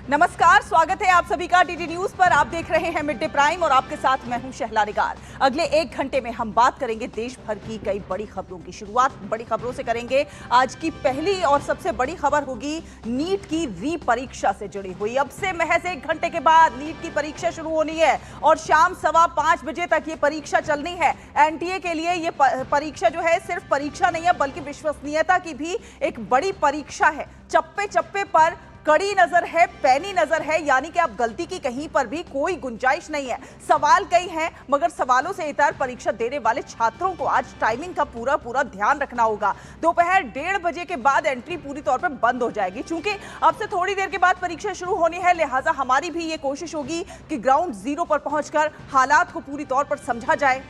नमस्कार, स्वागत है आप सभी का टीटी न्यूज पर। आप देख रहे हैं मिड डे प्राइम और आपके साथ मैं हूं शहला निगार। अगले 1 घंटे में हम बात करेंगे देश भर की कई बड़ी खबरों की। शुरुआत बड़ी खबरों से करेंगे। आज की पहली और सबसे बड़ी खबर होगी नीट की री परीक्षा से जुड़ी हुई। अब से महज 1 घंटे के बाद नीट की परीक्षा शुरू होनी है और शाम 5:15 बजे तक ये परीक्षा चलनी है। एनटीए के लिए ये परीक्षा जो है सिर्फ परीक्षा नहीं है बल्कि विश्वसनीयता की भी एक बड़ी परीक्षा है। चप्पे चप्पे पर कड़ी नजर है, पैनी नजर है, यानी कि आप गलती की कहीं पर भी कोई गुंजाइश नहीं है। सवाल कई हैं मगर सवालों से इतर परीक्षा देने वाले छात्रों को आज टाइमिंग का पूरा ध्यान रखना होगा। दोपहर 1:30 बजे के बाद एंट्री पूरी तौर पर बंद हो जाएगी। चूंकि अब से थोड़ी देर के बाद परीक्षा शुरू होनी है, लिहाजा हमारी भी ये कोशिश होगी कि ग्राउंड जीरो पर पहुंचकर हालात को पूरी तौर पर समझा जाए।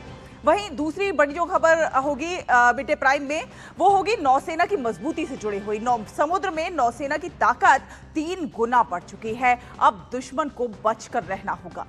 वहीं दूसरी बड़ी जो खबर होगी मिड डे प्राइम में, वो होगी नौसेना की मजबूती से जुड़ी हुई। समुद्र में नौसेना की ताकत 3 गुना बढ़ चुकी है। अब दुश्मन को बचकर रहना होगा।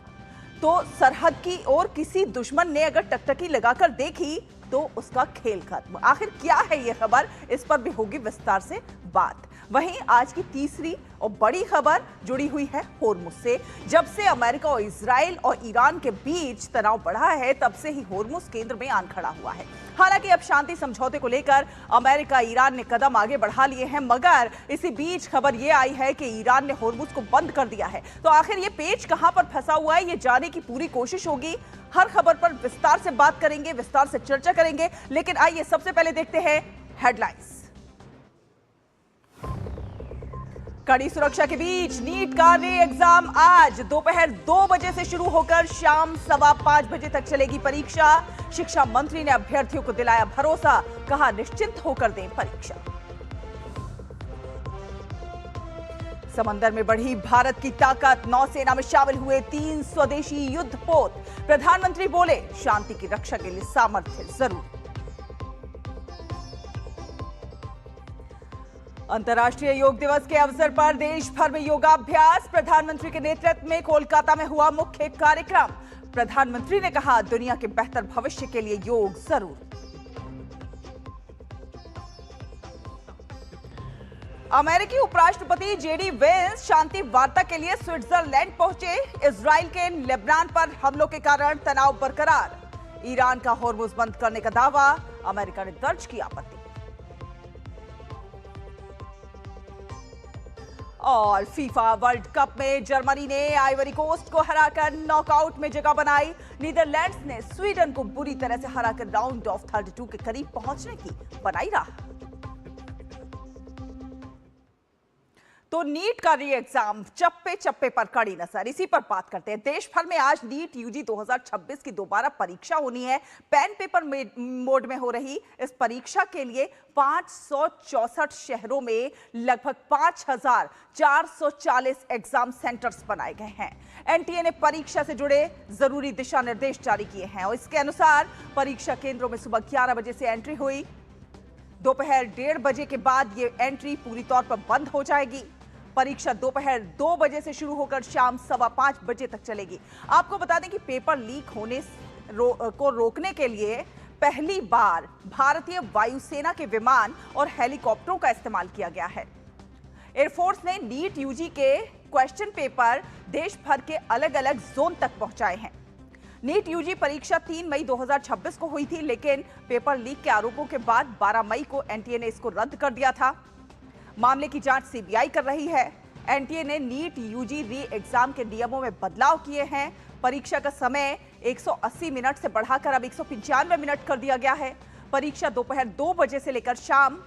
तो सरहद की ओर किसी दुश्मन ने अगर टकटकी लगाकर देखी तो उसका खेल खत्म। आखिर क्या है ये खबर, इस पर भी होगी विस्तार से बात। वहीं आज की तीसरी और बड़ी खबर जुड़ी हुई है होर्मुज से। जब से अमेरिका और इजराइल और ईरान के बीच तनाव बढ़ा है, तब से ही होर्मुज केंद्र में आन खड़ा हुआ है। हालांकि अब शांति समझौते को लेकर अमेरिका ईरान ने कदम आगे बढ़ा लिए हैं, मगर इसी बीच खबर यह आई है कि ईरान ने होर्मुज को बंद कर दिया है। तो आखिर ये पेच कहां पर फंसा हुआ है, ये जानने की पूरी कोशिश होगी। हर खबर पर विस्तार से बात करेंगे, विस्तार से चर्चा करेंगे। लेकिन आइए सबसे पहले देखते हैं हेडलाइंस। कड़ी सुरक्षा के बीच नीट का री एग्जाम आज दोपहर 2 बजे से शुरू होकर शाम 5:15 बजे तक चलेगी परीक्षा। शिक्षा मंत्री ने अभ्यर्थियों को दिलाया भरोसा, कहा निश्चिंत होकर दें परीक्षा। समंदर में बढ़ी भारत की ताकत, नौसेना में शामिल हुए 3 स्वदेशी युद्धपोत। प्रधानमंत्री बोले शांति की रक्षा के लिए सामर्थ्य जरूरी। अंतर्राष्ट्रीय योग दिवस के अवसर पर देश भर में योगाभ्यास। प्रधानमंत्री के नेतृत्व में कोलकाता में हुआ मुख्य कार्यक्रम। प्रधानमंत्री ने कहा दुनिया के बेहतर भविष्य के लिए योग जरूरी। अमेरिकी उपराष्ट्रपति जेडी वेंस शांति वार्ता के लिए स्विट्जरलैंड पहुंचे। इजराइल के लेबनान पर हमलों के कारण तनाव बरकरार। ईरान का होर्मुज बंद करने का दावा, अमेरिका ने दर्ज की आपत्ति। और फीफा वर्ल्ड कप में जर्मनी ने आइवरी कोस्ट को हराकर नॉकआउट में जगह बनाई। नीदरलैंड्स ने स्वीडन को बुरी तरह से हराकर राउंड ऑफ 32 के करीब पहुंचने की बनाई राह। तो नीट का री एग्जाम चप्पे चप्पे पर कड़ी नजर, इसी पर बात करते हैं। देश भर में आज नीट यूजी 2026 की दोबारा परीक्षा होनी है। पेन पेपर मोड में हो रही इस परीक्षा के लिए 564 शहरों में लगभग 5440 एग्जाम सेंटर्स बनाए गए हैं। एनटीए ने परीक्षा से जुड़े जरूरी दिशा निर्देश जारी किए हैं और इसके अनुसार परीक्षा केंद्रों में सुबह 11 बजे से एंट्री हुई। दोपहर 1:30 बजे के बाद ये एंट्री पूरी तौर पर बंद हो जाएगी। परीक्षा दोपहर 2 बजे से शुरू होकर शाम 5:15 बजे तक चलेगी। आपको बता दें कि पेपर लीक होने को रोकने के लिए पहली बार भारतीय वायुसेना के विमान और हेलीकॉप्टरों का इस्तेमाल किया गया है। एयरफोर्स ने नीट यूजी के क्वेश्चन पेपर देश भर के अलग अलग जोन तक पहुंचाए हैं। नीट यूजी परीक्षा 3 मई 2026 को हुई थी, लेकिन पेपर लीक के आरोपों के बाद 12 मई को एनटीए ने इसको रद्द कर दिया था। मामले की जांच सीबीआई कर रही है। एनटीए ने नीट यूजी री एग्जाम के नियमों में बदलाव किए हैं। परीक्षा का समय 180 मिनट से बढ़ाकर अब 195 मिनट कर दिया गया है। परीक्षा दोपहर 2 बजे से लेकर शाम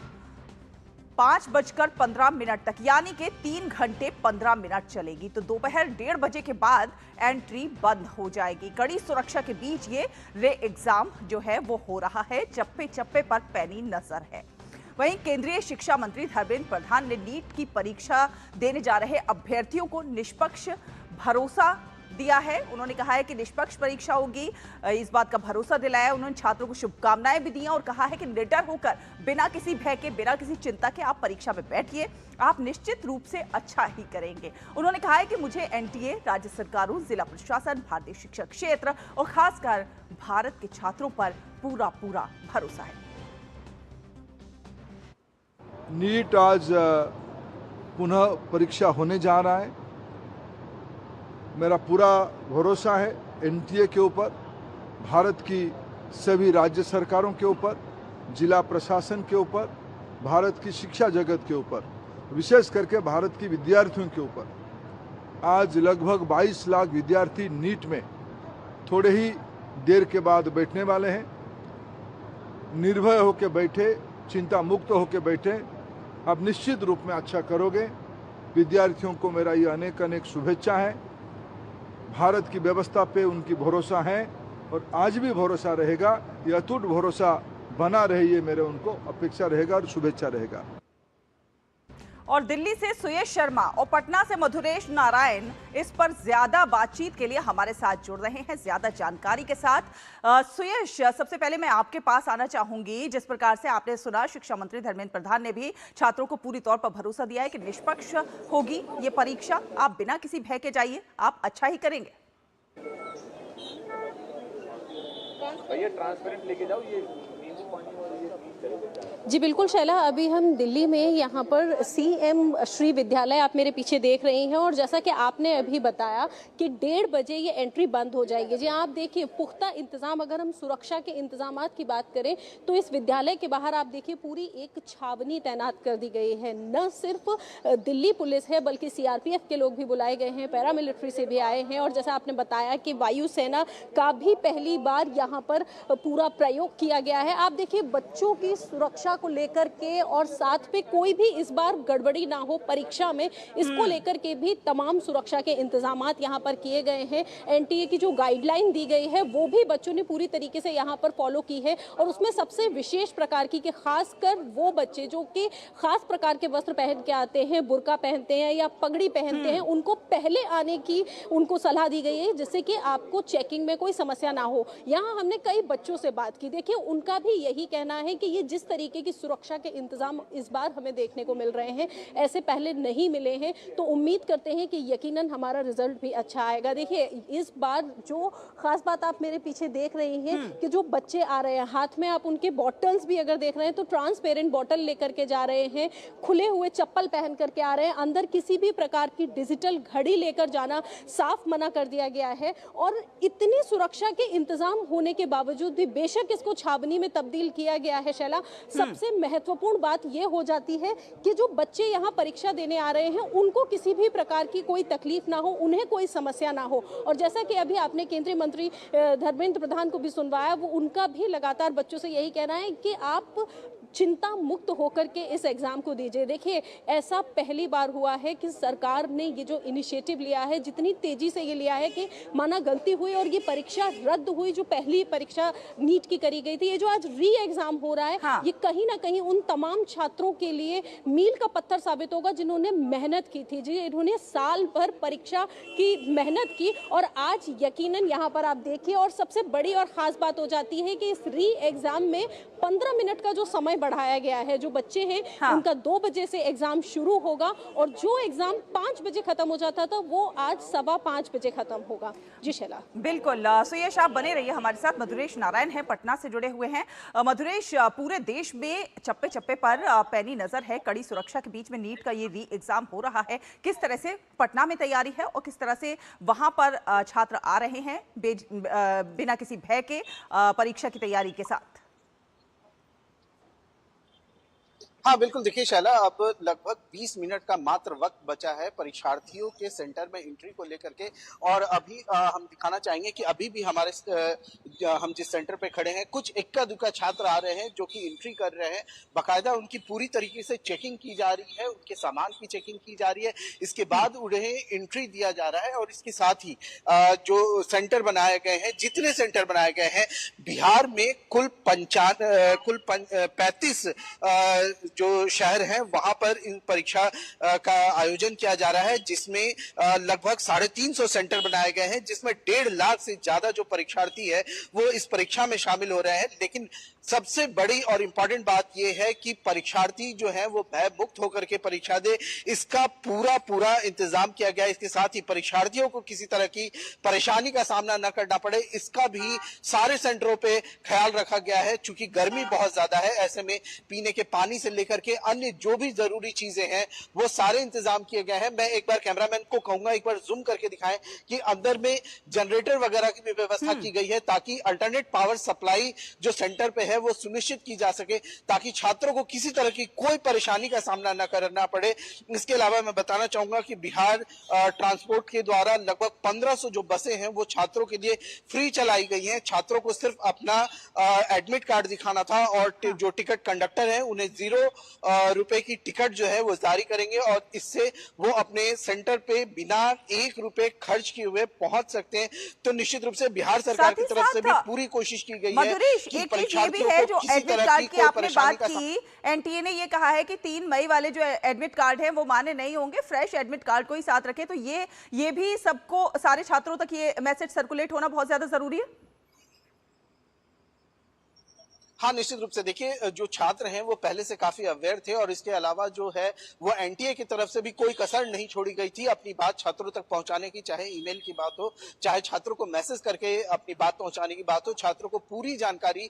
5:15 तक, यानी कि 3 घंटे 15 मिनट चलेगी। तो दोपहर 1:30 बजे के बाद एंट्री बंद हो जाएगी। कड़ी सुरक्षा के बीच ये रे एग्जाम जो है वो हो रहा है। चप्पे चप्पे पर पैनी नजर है। वहीं केंद्रीय शिक्षा मंत्री धर्मेंद्र प्रधान ने नीट की परीक्षा देने जा रहे अभ्यर्थियों को निष्पक्ष भरोसा दिया है। उन्होंने कहा है कि निष्पक्ष परीक्षा होगी, इस बात का भरोसा दिलाया। उन्होंने छात्रों को शुभकामनाएं भी दी और कहा है कि निडर होकर बिना किसी भय के, बिना किसी चिंता के आप परीक्षा में बैठिए, आप निश्चित रूप से अच्छा ही करेंगे। उन्होंने कहा है कि मुझे एनटीए, राज्य सरकारों, जिला प्रशासन, भारतीय शिक्षा क्षेत्र और खासकर भारत के छात्रों पर पूरा भरोसा है। नीट आज पुनः परीक्षा होने जा रहा है मेरा पूरा भरोसा है एनटीए के ऊपर, भारत की सभी राज्य सरकारों के ऊपर, जिला प्रशासन के ऊपर, भारत की शिक्षा जगत के ऊपर, विशेष करके भारत की विद्यार्थियों के ऊपर। आज लगभग 22 लाख विद्यार्थी नीट में थोड़े ही देर के बाद बैठने वाले हैं। निर्भय होकर बैठे, चिंता मुक्त होकर बैठे, आप निश्चित रूप में अच्छा करोगे। विद्यार्थियों को मेरा ये अनेक अनेक शुभेच्छा है। भारत की व्यवस्था पे उनकी भरोसा है और आज भी भरोसा रहेगा। ये अटूट भरोसा बना रहे, ये मेरे उनको अपेक्षा रहेगा और शुभेच्छा रहेगा। और दिल्ली से सुयश शर्मा और पटना से मधुरेश नारायण इस पर ज्यादा बातचीत के लिए हमारे साथ जुड़ रहे हैं, ज्यादा जानकारी के साथ। सुयश, सबसे पहले मैं आपके पास आना चाहूंगी। जिस प्रकार से आपने सुना, शिक्षा मंत्री धर्मेंद्र प्रधान ने भी छात्रों को पूरी तौर पर भरोसा दिया है कि निष्पक्ष होगी ये परीक्षा। आप बिना किसी भय के जाइए, आप अच्छा ही करेंगे। भैया ट्रांसपेरेंट लेके जाओ ये। जी बिल्कुल शैला, अभी हम दिल्ली में यहाँ पर सीएम श्री विद्यालय आप मेरे पीछे देख रही हैं और जैसा कि आपने अभी बताया कि 1:30 बजे ये एंट्री बंद हो जाएगी। जी आप देखिए पुख्ता इंतजाम, अगर हम सुरक्षा के इंतजामात की बात करें तो इस विद्यालय के बाहर आप देखिए पूरी एक छावनी तैनात कर दी गई है। न सिर्फ दिल्ली पुलिस है बल्कि सीआरपीएफ के लोग भी बुलाए गए हैं, पैरामिलिट्री से भी आए हैं और जैसा आपने बताया कि वायुसेना का भी पहली बार यहाँ पर पूरा प्रयोग किया गया है। आप देखिए बच्चों की सुरक्षा को लेकर के और साथ पे कोई भी इस बार गड़बड़ी ना हो परीक्षा में, इसको लेकर के भी तमाम सुरक्षा के इंतजामात यहाँ पर किए गए हैं। एनटीए की जो गाइडलाइन दी गई है वो भी बच्चों ने पूरी तरीके से यहाँ पर फॉलो की है और उसमें सबसे विशेष प्रकार की कि खासकर वो बच्चे जो कि खास प्रकार के वस्त्र पहन के आते हैं, बुर्का पहनते हैं या पगड़ी पहनते हैं, उनको पहले आने की उनको सलाह दी गई है जिससे कि आपको चेकिंग में कोई समस्या ना हो। यहाँ हमने कई बच्चों से बात की, देखिए उनका भी यही कहना है कि ये जिस तरीके की सुरक्षा के इंतजाम इस बार हमें देखने को मिल रहे हैं ऐसे पहले नहीं मिले हैं, तो उम्मीद करते हैं कि यकीनन हमारा रिजल्ट भी अच्छा आएगा। देखिए इस बार जो खास बात आप मेरे पीछे देख रही हैं कि जो बच्चे आ रहे हैं हाथ में आप उनके बॉटल्स भी अगर देख रहे हैं तो ट्रांसपेरेंट बॉटल लेकर के जा रहे हैं, खुले हुए चप्पल पहन करके आ रहे हैं, अंदर किसी भी प्रकार की डिजिटल घड़ी लेकर जाना साफ मना कर दिया गया है। और इतनी सुरक्षा के इंतजाम होने के बावजूद भी बेशक इसको छावनी में तब्दील किया गया है शैला, सबसे महत्वपूर्ण बात यह हो जाती है कि जो बच्चे यहाँ परीक्षा देने आ रहे हैं उनको किसी भी प्रकार की कोई तकलीफ ना हो, उन्हें कोई समस्या ना हो। और जैसा कि अभी आपने केंद्रीय मंत्री धर्मेंद्र प्रधान को भी सुनवाया, वो उनका भी लगातार बच्चों से यही कहना है कि आप चिंता मुक्त होकर के इस एग्जाम को दीजिए। देखिए ऐसा पहली बार हुआ है कि सरकार ने ये जो इनिशिएटिव लिया है, जितनी तेजी से ये लिया है कि माना गलती हुई और ये परीक्षा रद्द हुई, जो पहली परीक्षा नीट की करी गई थी, ये जो आज री एग्जाम हो रहा है, हाँ। ये कहीं ना कहीं उन तमाम छात्रों के लिए मील का पत्थर साबित होगा जिन्होंने मेहनत की थी, जिन्होंने साल भर परीक्षा की मेहनत की और आज यकीनन यहाँ पर आप देखिए। और सबसे बड़ी और खास बात हो जाती है कि इस री एग्जाम में 15 मिनट का जो समय बढ़ाया गया है, जो बच्चे हैं हाँ। उनका 2 बजे से एग्जाम शुरू होगा और जो एग्जाम 5 बजे खत्म हो जाता था वो आज 5:15 बजे खत्म होगा। जी शैला। बिल्कुल सुयश, आप बने रहिए हमारे साथ। मधुरेश नारायण है, पटना से जुड़े हुए हैं। मधुरेश, पूरे देश में चप्पे चप्पे पर पैनी नजर है, कड़ी सुरक्षा के बीच में नीट का ये री एग्जाम हो रहा है। किस तरह से पटना में तैयारी है और किस तरह से वहां पर छात्र आ रहे हैं बिना किसी भय के परीक्षा की तैयारी के साथ? हाँ बिल्कुल, देखिए शैला, अब लगभग 20 मिनट का मात्र वक्त बचा है परीक्षार्थियों के सेंटर में एंट्री को लेकर के। और अभी हम दिखाना चाहेंगे कि अभी भी हमारे हम जिस सेंटर पे खड़े हैं कुछ इक्का दुक्का छात्र आ रहे हैं जो कि एंट्री कर रहे हैं। बाकायदा उनकी पूरी तरीके से चेकिंग की जा रही है, उनके सामान की चेकिंग की जा रही है, इसके बाद उन्हें एंट्री दिया जा रहा है। और इसके साथ ही जो सेंटर बनाए गए हैं, जितने सेंटर बनाए गए हैं बिहार में कुल 35 जो शहर हैं वहां पर इन परीक्षा का आयोजन किया जा रहा है, जिसमें लगभग 350 सेंटर बनाए गए हैं, जिसमें 1.5 लाख से ज्यादा जो परीक्षार्थी है वो इस परीक्षा में शामिल हो रहे हैं। लेकिन सबसे बड़ी और इम्पोर्टेंट बात यह है कि परीक्षार्थी जो है वो भय मुक्त होकर के परीक्षा दे, इसका पूरा इंतजाम किया गया है। इसके साथ ही परीक्षार्थियों को किसी तरह की परेशानी का सामना न करना पड़े, इसका भी सारे सेंटरों पे ख्याल रखा गया है। चूंकि गर्मी बहुत ज्यादा है, ऐसे में पीने के पानी से लेकर के अन्य जो भी जरूरी चीजें हैं वो सारे इंतजाम किए गए हैं। मैं एक बार कैमरामैन को कहूंगा एक बार जूम करके दिखाएं कि अंदर में जनरेटर वगैरह की भी व्यवस्था की गई है ताकि अल्टरनेट पावर सप्लाई जो सेंटर पे है वो सुनिश्चित की जा सके, ताकि छात्रों को किसी तरह की कोई परेशानी का सामना न करना पड़े। इसके अलावा मैं बताना चाहूंगा कि बिहार ट्रांसपोर्ट के द्वारा लगभग 1500 जो बसें हैं वो छात्रों के लिए फ्री चलाई गई हैं। छात्रों को सिर्फ अपना एडमिट कार्ड दिखाना था और जो टिकट कंडक्टर है उन्हें 0 रुपए की टिकट जो है वो जारी करेंगे और इससे वो अपने सेंटर पे बिना 1 रुपए खर्च किए हुए पहुंच सकते हैं। तो निश्चित रूप से बिहार सरकार की तरफ से भी पूरी कोशिश की गई है कि परीक्षार्थियों को किसी तरह की कोई परेशानी का एनटीए ने ये कहा है कि 3 मई वाले जो एडमिट कार्ड है वो मान्य नहीं होंगे, फ्रेश एडमिट कार्ड को ही साथ रखें। तो ये भी सबको, सारे छात्रों तक ये मैसेज सर्कुलेट होना बहुत ज्यादा जरूरी है। हाँ, निश्चित रूप से देखिए जो छात्र हैं वो पहले से काफी अवेयर थे और इसके अलावा जो है वो एनटीए की तरफ से भी कोई कसर नहीं छोड़ी गई थी अपनी बात छात्रों तक पहुंचाने की, चाहे ईमेल की बात हो, चाहे छात्रों को मैसेज करके अपनी बात पहुंचाने की बात हो। छात्रों को पूरी जानकारी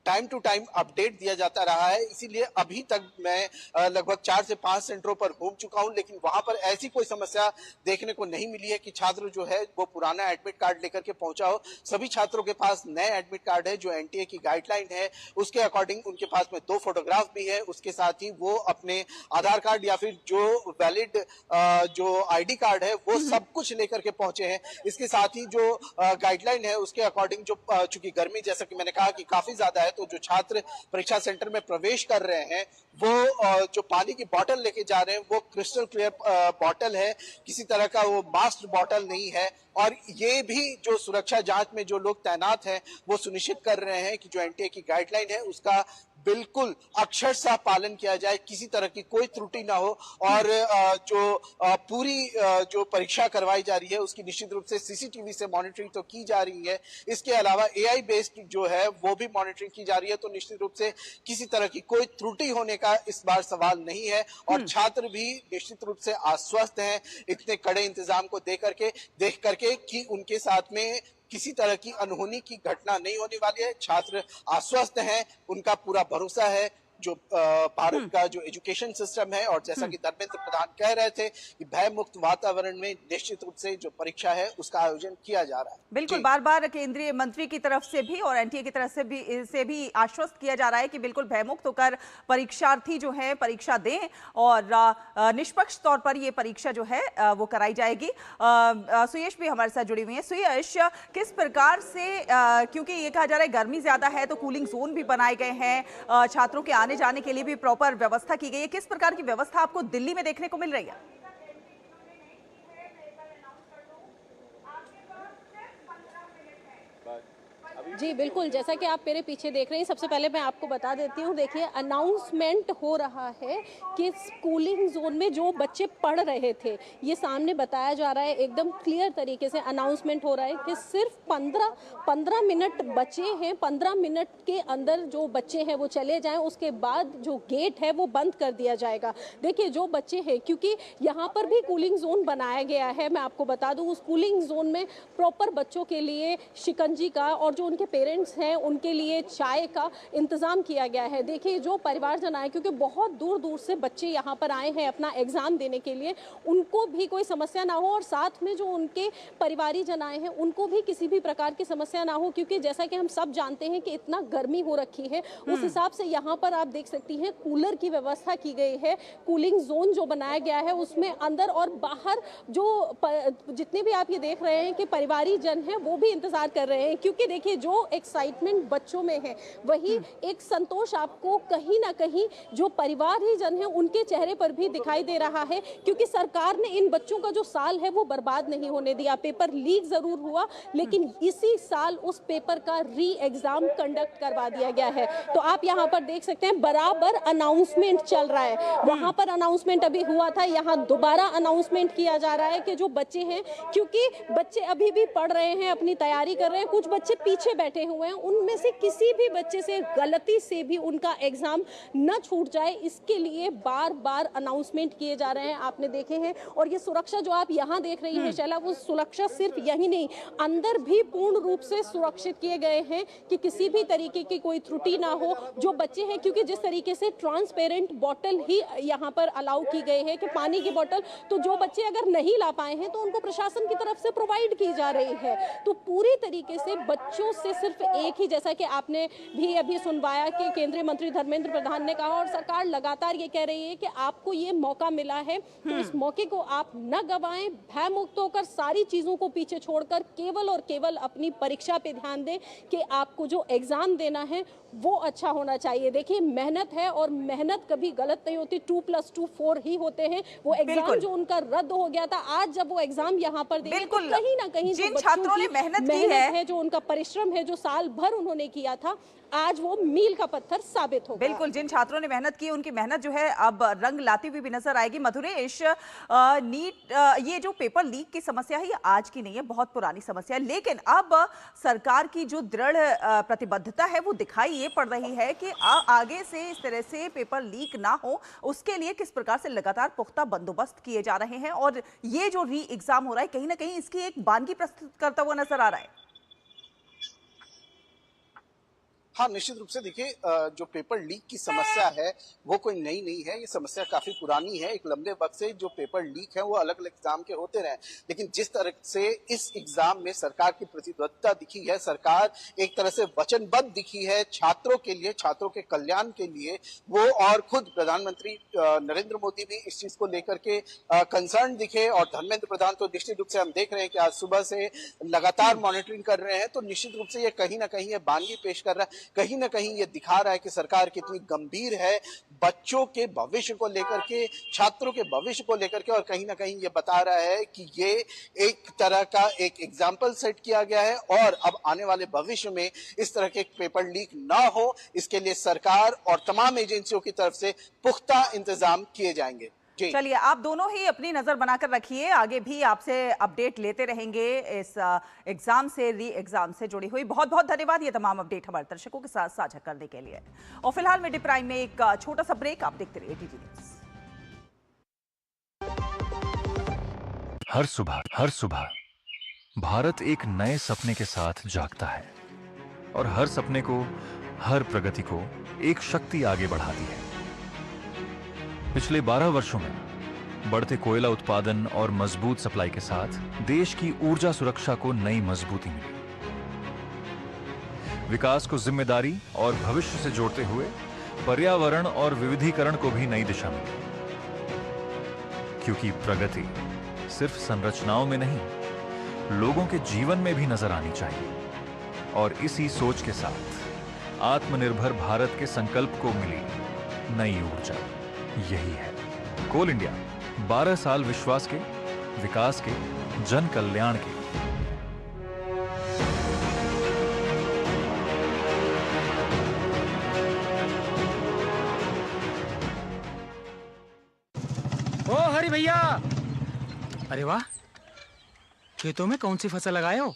टाइम टू टाइम अपडेट दिया जाता रहा है। इसीलिए अभी तक मैं लगभग 4 से 5 सेंटरों पर घूम चुका हूं, लेकिन वहां पर ऐसी कोई समस्या देखने को नहीं मिली है कि छात्र जो है वो पुराना एडमिट कार्ड लेकर के पहुंचा हो। सभी छात्रों के पास नए एडमिट कार्ड है, जो एनटीए की गाइडलाइन है उसके अकॉर्डिंग उनके पास में 2 फोटोग्राफ भी है। उसके साथ ही वो अपने आधार कार्ड या फिर जो वैलिड जो आईडी कार्ड है वो सब कुछ लेकर के पहुंचे हैं। इसके साथ ही जो गाइडलाइन है उसके अकॉर्डिंग जो चूंकि गर्मी जैसा कि मैंने कहा कि काफी ज्यादा है, तो जो छात्र परीक्षा सेंटर में प्रवेश कर रहे हैं वो जो पानी की बोतल लेके जा रहे हैं वो क्रिस्टल क्लियर बोतल है, किसी तरह का वो मास्क बोतल नहीं है। और ये भी जो सुरक्षा जांच में जो लोग तैनात हैं वो सुनिश्चित कर रहे हैं कि जो एनटीए की गाइडलाइन है उसका बिल्कुल अक्षरशः पालन किया जाए, किसी तरह की कोई त्रुटि ना हो। और जो पूरी जो परीक्षा करवाई जा रही है उसकी निश्चित रूप से सीसीटीवी से मॉनिटरिंग तो की जा रही है। इसके अलावा एआई बेस्ड जो है वो भी मॉनिटरिंग की जा रही है। तो निश्चित रूप से किसी तरह की कोई त्रुटि होने का इस बार सवाल नहीं है और छात्र भी निश्चित रूप से आश्वस्त हैं इतने कड़े इंतजाम को देख करके कि उनके साथ में किसी तरह की अनहोनी की घटना नहीं होने वाली है। छात्र आश्वस्त हैं, उनका पूरा भरोसा है जो भारत का जो एजुकेशन सिस्टम है। और जैसा कि धर्मेंद्र प्रधान कह रहे थे कि भय मुक्त वातावरण में निश्चित रूप से जो परीक्षा है उसका आयोजन किया जा रहा है। बिल्कुल, बार बार केंद्रीय मंत्री की तरफ से भी और एनटीए की तरफ से भी आश्वस्त किया जा रहा है कि बिल्कुल भयमुक्त होकर परीक्षार्थी जो है परीक्षा दें और निष्पक्ष तौर पर ये परीक्षा जो है वो कराई जाएगी। सुयश भी हमारे साथ जुड़ी हुई है। सुयश, किस प्रकार से, क्योंकि ये कहा जा रहा है गर्मी ज्यादा है तो कूलिंग जोन भी बनाए गए हैं, छात्रों के आने जाने के लिए भी प्रॉपर व्यवस्था की गई है, किस प्रकार की व्यवस्था आपको दिल्ली में देखने को मिल रही है? जी बिल्कुल, जैसा कि आप मेरे पीछे देख रहे हैं, सबसे पहले मैं आपको बता देती हूँ, देखिए अनाउंसमेंट हो रहा है कि स्कूलिंग जोन में जो बच्चे पढ़ रहे थे, ये सामने बताया जा रहा है, एकदम क्लियर तरीके से अनाउंसमेंट हो रहा है कि सिर्फ 15 मिनट बचे हैं। 15 मिनट के अंदर जो बच्चे हैं वो चले जाएं, उसके बाद जो गेट है वो बंद कर दिया जाएगा। देखिए जो बच्चे हैं, क्योंकि यहाँ पर भी कूलिंग जोन बनाया गया है, मैं आपको बता दूँ उस कूलिंग जोन में प्रॉपर बच्चों के लिए शिकंजी का और जो उनके पेरेंट्स हैं उनके लिए चाय का इंतजाम किया गया है। देखिए जो परिवारजन आए, क्योंकि बहुत दूर दूर से बच्चे यहाँ पर आए हैं अपना एग्जाम देने के लिए, उनको भी कोई समस्या ना हो और साथ में जो उनके परिवारीजन आए हैं उनको भी किसी भी प्रकार की समस्या ना हो, क्योंकि जैसा कि हम सब जानते हैं कि इतना गर्मी हो रखी है, उस हिसाब से यहाँ पर आप देख सकती हैं कूलर की व्यवस्था की गई है। कूलिंग जोन जो बनाया गया है उसमें अंदर और बाहर जो जितने भी आप ये देख रहे हैं कि परिवारीजन हैं वो भी इंतजार कर रहे हैं, क्योंकि देखिए जो एक्साइटमेंट बच्चों में है वही एक संतोष आपको कहीं ना कहीं जो परिवारजन है उनके चेहरे पर भी दिखाई दे रहा है, क्योंकि सरकार ने इन बच्चों का जो साल है वो बर्बाद नहीं होने दिया। पेपर लीक जरूर हुआ लेकिन इसी साल उस पेपर का री एग्जाम कंडक्ट करवा दिया गया है। तो आप यहाँ पर देख सकते हैं बराबर अनाउंसमेंट चल रहा है, वहां पर अनाउंसमेंट अभी हुआ था, यहाँ दोबारा अनाउंसमेंट किया जा रहा है कि जो बच्चे हैं, क्योंकि बच्चे अभी भी पढ़ रहे हैं, अपनी तैयारी कर रहे हैं, कुछ बच्चे पीछे बैठे हुए हैं उनमें से किसी भी बच्चे से गलती से भी उनका एग्जाम न छूट जाए, इसके लिए बार बार अनाउंसमेंट किए जा रहे हैं, आपने देखे हैं। और ये सुरक्षा जो आप यहाँ देख रही हैं शैला, वो सुरक्षा सिर्फ यही नहीं, अंदर भी पूर्ण रूप से सुरक्षित किए गए हैं कि किसी भी तरीके की कोई त्रुटि ना हो। जो बच्चे हैं, क्योंकि जिस तरीके से ट्रांसपेरेंट बॉटल ही यहाँ पर अलाउ की गई है कि पानी की बोतल, तो जो बच्चे अगर नहीं ला पाए हैं तो उनको प्रशासन की तरफ से प्रोवाइड की जा रही है। तो पूरी तरीके से बच्चों से सिर्फ एक ही, जैसा कि आपने भी अभी सुनवाया कि केंद्रीय मंत्री धर्मेंद्र प्रधान ने कहा, और सरकार लगातार ये कह रही है कि आपको ये मौका मिला है तो इस मौके को आप न गवाएं, भय मुक्त होकर सारी चीजों को पीछे छोड़कर केवल और केवल अपनी परीक्षा पे ध्यान दें कि आपको जो एग्जाम देना है वो अच्छा होना चाहिए। देखिए, मेहनत है और मेहनत कभी गलत नहीं होती, 2+2 4 ही होते हैं। वो एग्जाम जो उनका रद्द हो गया था, आज जब वो एग्जाम यहाँ पर देंगे तो कहीं ना कहीं जिन छात्रों ने मेहनत की है, जो उनका परिश्रम है, जो साल भर उन्होंने किया था, आज वो मील का पत्थर साबित होगा। बिल्कुल, जिन छात्रों ने मेहनत की उनकी मेहनत जो है अब रंग लाती हुई भी नजर आएगी। मधुरेश, नीट ये जो पेपर लीक की समस्या है ये आज की नहीं है, बहुत पुरानी समस्या है, लेकिन अब सरकार की जो दृढ़ प्रतिबद्धता है वो दिखाई ये पड़ रही है कि आगे से इस तरह से पेपर लीक ना हो, उसके लिए किस प्रकार से लगातार पुख्ता बंदोबस्त किए जा रहे हैं। और ये जो री एग्जाम हो रहा है, कहीं ना कहीं इसकी एक बानगी प्रस्तुत करता हुआ नजर आ रहा है। हाँ, निश्चित रूप से देखिए, जो पेपर लीक की समस्या है वो कोई नई नहीं है, ये समस्या काफी पुरानी है। एक लंबे वक्त से जो पेपर लीक है वो अलग अलग एग्जाम के होते रहे, लेकिन जिस तरह से इस एग्जाम में सरकार की प्रतिबद्धता दिखी है, सरकार एक तरह से वचनबद्ध दिखी है छात्रों के लिए, छात्रों के कल्याण के लिए, वो और खुद प्रधानमंत्री नरेंद्र मोदी भी इस चीज को लेकर के कंसर्न दिखे। और धर्मेंद्र प्रधान तो निश्चित रूप से हम देख रहे हैं कि आज सुबह से लगातार मॉनिटरिंग कर रहे हैं, तो निश्चित रूप से ये कहीं ना कहीं ये बानगी पेश कर रहा है, कहीं ना कहीं ये दिखा रहा है कि सरकार कितनी गंभीर है बच्चों के भविष्य को लेकर के, छात्रों के भविष्य को लेकर के। और कहीं ना कहीं ये बता रहा है कि ये एक तरह का एक एग्जाम्पल सेट किया गया है और अब आने वाले भविष्य में इस तरह के पेपर लीक ना हो, इसके लिए सरकार और तमाम एजेंसियों की तरफ से पुख्ता इंतजाम किए जाएंगे। चलिए, आप दोनों ही अपनी नजर बनाकर रखिए, आगे भी आपसे अपडेट लेते रहेंगे इस एग्जाम से, री एग्जाम से जुड़ी हुई। बहुत बहुत धन्यवाद ये तमाम अपडेट हमारे दर्शकों के साथ साझा करने के लिए। और फिलहाल मिड डे प्राइम में एक छोटा सा ब्रेक, आप देखते रहिए टीटी न्यूज़। हर सुबह भारत एक नए सपने के साथ जागता है और हर सपने को, हर प्रगति को एक शक्ति आगे बढ़ाती है। पिछले 12 वर्षों में बढ़ते कोयला उत्पादन और मजबूत सप्लाई के साथ देश की ऊर्जा सुरक्षा को नई मजबूती मिली। विकास को जिम्मेदारी और भविष्य से जोड़ते हुए पर्यावरण और विविधीकरण को भी नई दिशा मिली। क्योंकि प्रगति सिर्फ संरचनाओं में नहीं, लोगों के जीवन में भी नजर आनी चाहिए। और इसी सोच के साथ आत्मनिर्भर भारत के संकल्प को मिली नई ऊर्जा। यही है कोल इंडिया, 12 साल विश्वास के, विकास के, जन कल्याण के। ओ हरी भैया, अरे वाह, खेतों में कौन सी फसल लगाए हो?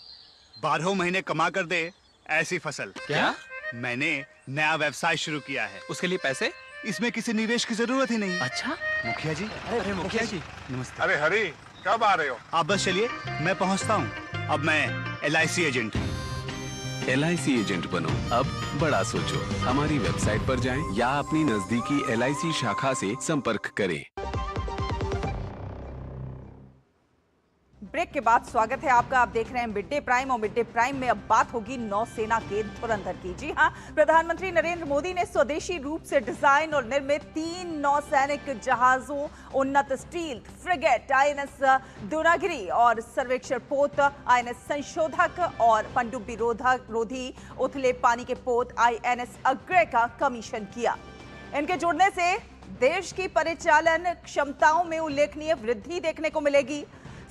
12 महीने कमा कर दे ऐसी फसल। क्या? मैंने नया व्यवसाय शुरू किया है। उसके लिए पैसे? इसमें किसी निवेश की जरूरत ही नहीं। अच्छा, मुखिया जी। अरे मुखिया जी, नमस्ते। अरे हरी, कब आ रहे हो? आप बस चलिए, मैं पहुंचता हूं। अब मैं LIC एजेंट हूं। LIC एजेंट बनो, अब बड़ा सोचो। हमारी वेबसाइट पर जाएं या अपनी नजदीकी LIC शाखा से संपर्क करें। ब्रेक के बाद स्वागत है आपका। आप देख रहे हैं मिड डे प्राइम और मिड डे प्राइम में अब बात होगी नौसेना के धुरंधर की। जी हां, प्रधानमंत्री नरेंद्र मोदी ने स्वदेशी रूप से डिजाइन और निर्मित 3 नौसैनिक जहाजों, उन्नत स्टील फ्रिगेट INS द्रोणागिरी और सर्वेक्षण पोत INS संशोधक और पनडुब्बी रोधी उथले पानी के पोत INS अग्रय का कमीशन किया। इनके जुड़ने से देश की परिचालन क्षमताओं में उल्लेखनीय वृद्धि देखने को मिलेगी,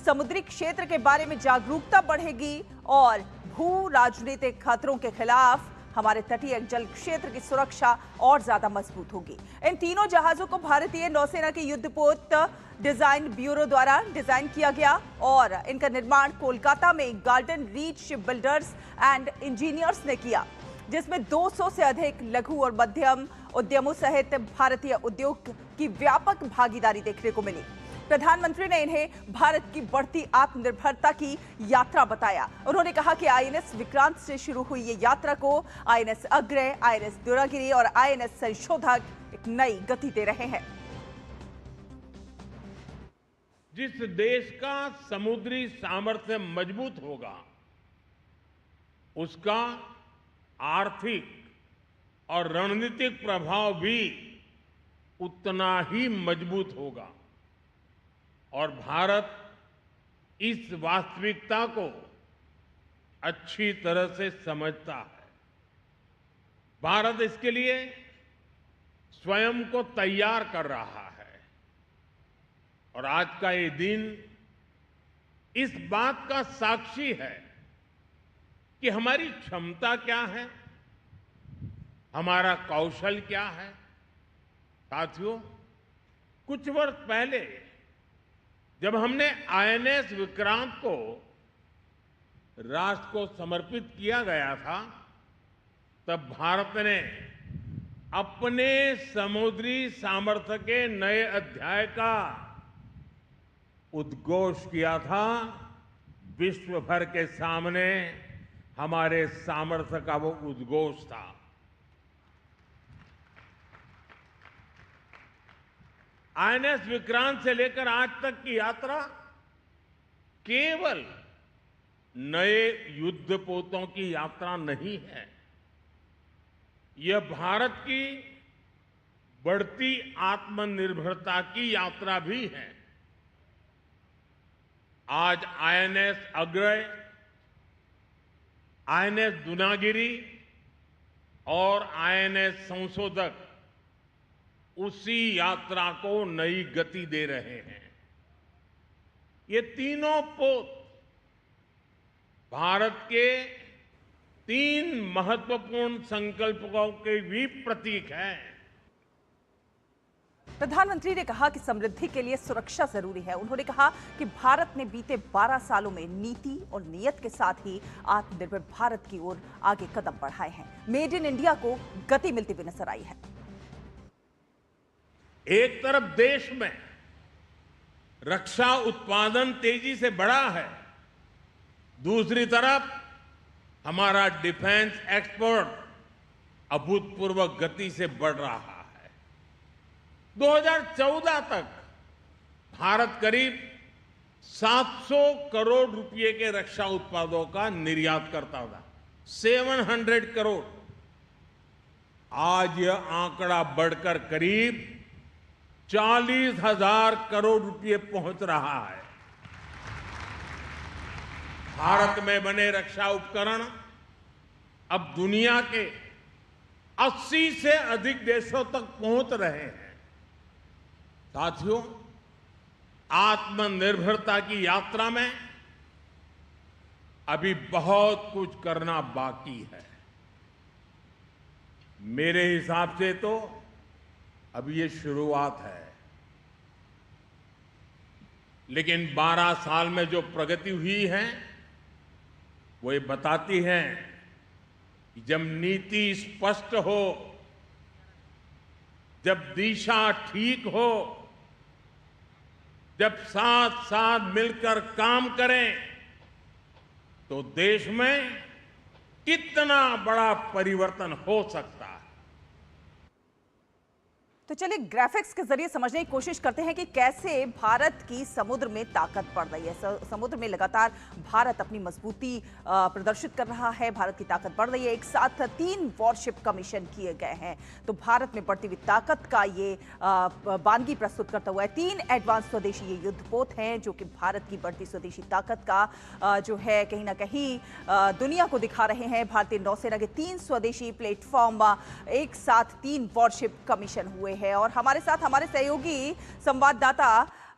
समुद्री क्षेत्र के बारे में जागरूकता बढ़ेगी और भू राजनीतिक खतरों के खिलाफ हमारे तटीय जल क्षेत्र की सुरक्षा और ज्यादा मजबूत होगी। इन तीनों जहाजों को भारतीय नौसेना के युद्धपोत डिजाइन ब्यूरो द्वारा डिजाइन किया गया और इनका निर्माण कोलकाता में garden reach ship builders and engineers ने किया, जिसमें 200 से अधिक लघु और मध्यम उद्यमों सहित भारतीय उद्योग की व्यापक भागीदारी देखने को मिली। प्रधानमंत्री ने इन्हें भारत की बढ़ती आत्मनिर्भरता की यात्रा बताया। उन्होंने कहा कि आईएनएस विक्रांत से शुरू हुई ये यात्रा को आईएनएस अग्रय, आईएनएस दुरागिरी और आईएनएस संशोधक एक नई गति दे रहे हैं। जिस देश का समुद्री सामर्थ्य मजबूत होगा, उसका आर्थिक और रणनीतिक प्रभाव भी उतना ही मजबूत होगा और भारत इस वास्तविकता को अच्छी तरह से समझता है। भारत इसके लिए स्वयं को तैयार कर रहा है और आज का ये दिन इस बात का साक्षी है कि हमारी क्षमता क्या है, हमारा कौशल क्या है। साथियों, कुछ वर्ष पहले जब हमने आईएनएस विक्रांत को राष्ट्र को समर्पित किया गया था, तब भारत ने अपने समुद्री सामर्थ्य के नए अध्याय का उद्घोष किया था। विश्व भर के सामने हमारे सामर्थ्य का वो उद्घोष था। आईएनएस विक्रांत से लेकर आज तक की यात्रा केवल नए युद्धपोतों की यात्रा नहीं है, यह भारत की बढ़ती आत्मनिर्भरता की यात्रा भी है। आज आईएनएस अग्रय, आईएनएस दुनागिरी और आईएनएस संशोधक उसी यात्रा को नई गति दे रहे हैं। ये तीनों पोत भारत के 3 महत्वपूर्ण संकल्पों के भी प्रतीक हैं। प्रधानमंत्री ने कहा कि समृद्धि के लिए सुरक्षा जरूरी है। उन्होंने कहा कि भारत ने बीते 12 सालों में नीति और नियत के साथ ही आत्मनिर्भर भारत की ओर आगे कदम बढ़ाए हैं। मेड इन इंडिया को गति मिलती हुई नजर आई है। एक तरफ देश में रक्षा उत्पादन तेजी से बढ़ा है, दूसरी तरफ हमारा डिफेंस एक्सपोर्ट अभूतपूर्व गति से बढ़ रहा है। 2014 तक भारत करीब 700 करोड़ रुपए के रक्षा उत्पादों का निर्यात करता था, 700 करोड़। आज यह आंकड़ा बढ़कर करीब 40,000 करोड़ रुपए पहुंच रहा है। भारत में बने रक्षा उपकरण अब दुनिया के 80 से अधिक देशों तक पहुंच रहे हैं। साथियों, आत्मनिर्भरता की यात्रा में अभी बहुत कुछ करना बाकी है। मेरे हिसाब से तो अभी ये शुरुआत है, लेकिन 12 साल में जो प्रगति हुई है वो ये बताती है कि जब नीति स्पष्ट हो, जब दिशा ठीक हो, जब साथ साथ मिलकर काम करें, तो देश में कितना बड़ा परिवर्तन हो सकता है। तो चलिए ग्राफिक्स के जरिए समझने की कोशिश करते हैं कि कैसे भारत की समुद्र में ताकत बढ़ रही है। समुद्र में लगातार भारत अपनी मजबूती प्रदर्शित कर रहा है, भारत की ताकत बढ़ रही है। एक साथ 3 वॉरशिप कमीशन किए गए हैं, तो भारत में बढ़ती हुई ताकत का ये बानगी प्रस्तुत करता हुआ है। 3 एडवांस स्वदेशी ये युद्धपोत हैं जो कि भारत की बढ़ती स्वदेशी ताकत का जो है कहीं ना कहीं दुनिया को दिखा रहे हैं। भारतीय नौसेना के 3 स्वदेशी प्लेटफॉर्म एक साथ 3 वॉरशिप कमीशन हुए हैं और हमारे साथ हमारे सहयोगी संवाददाता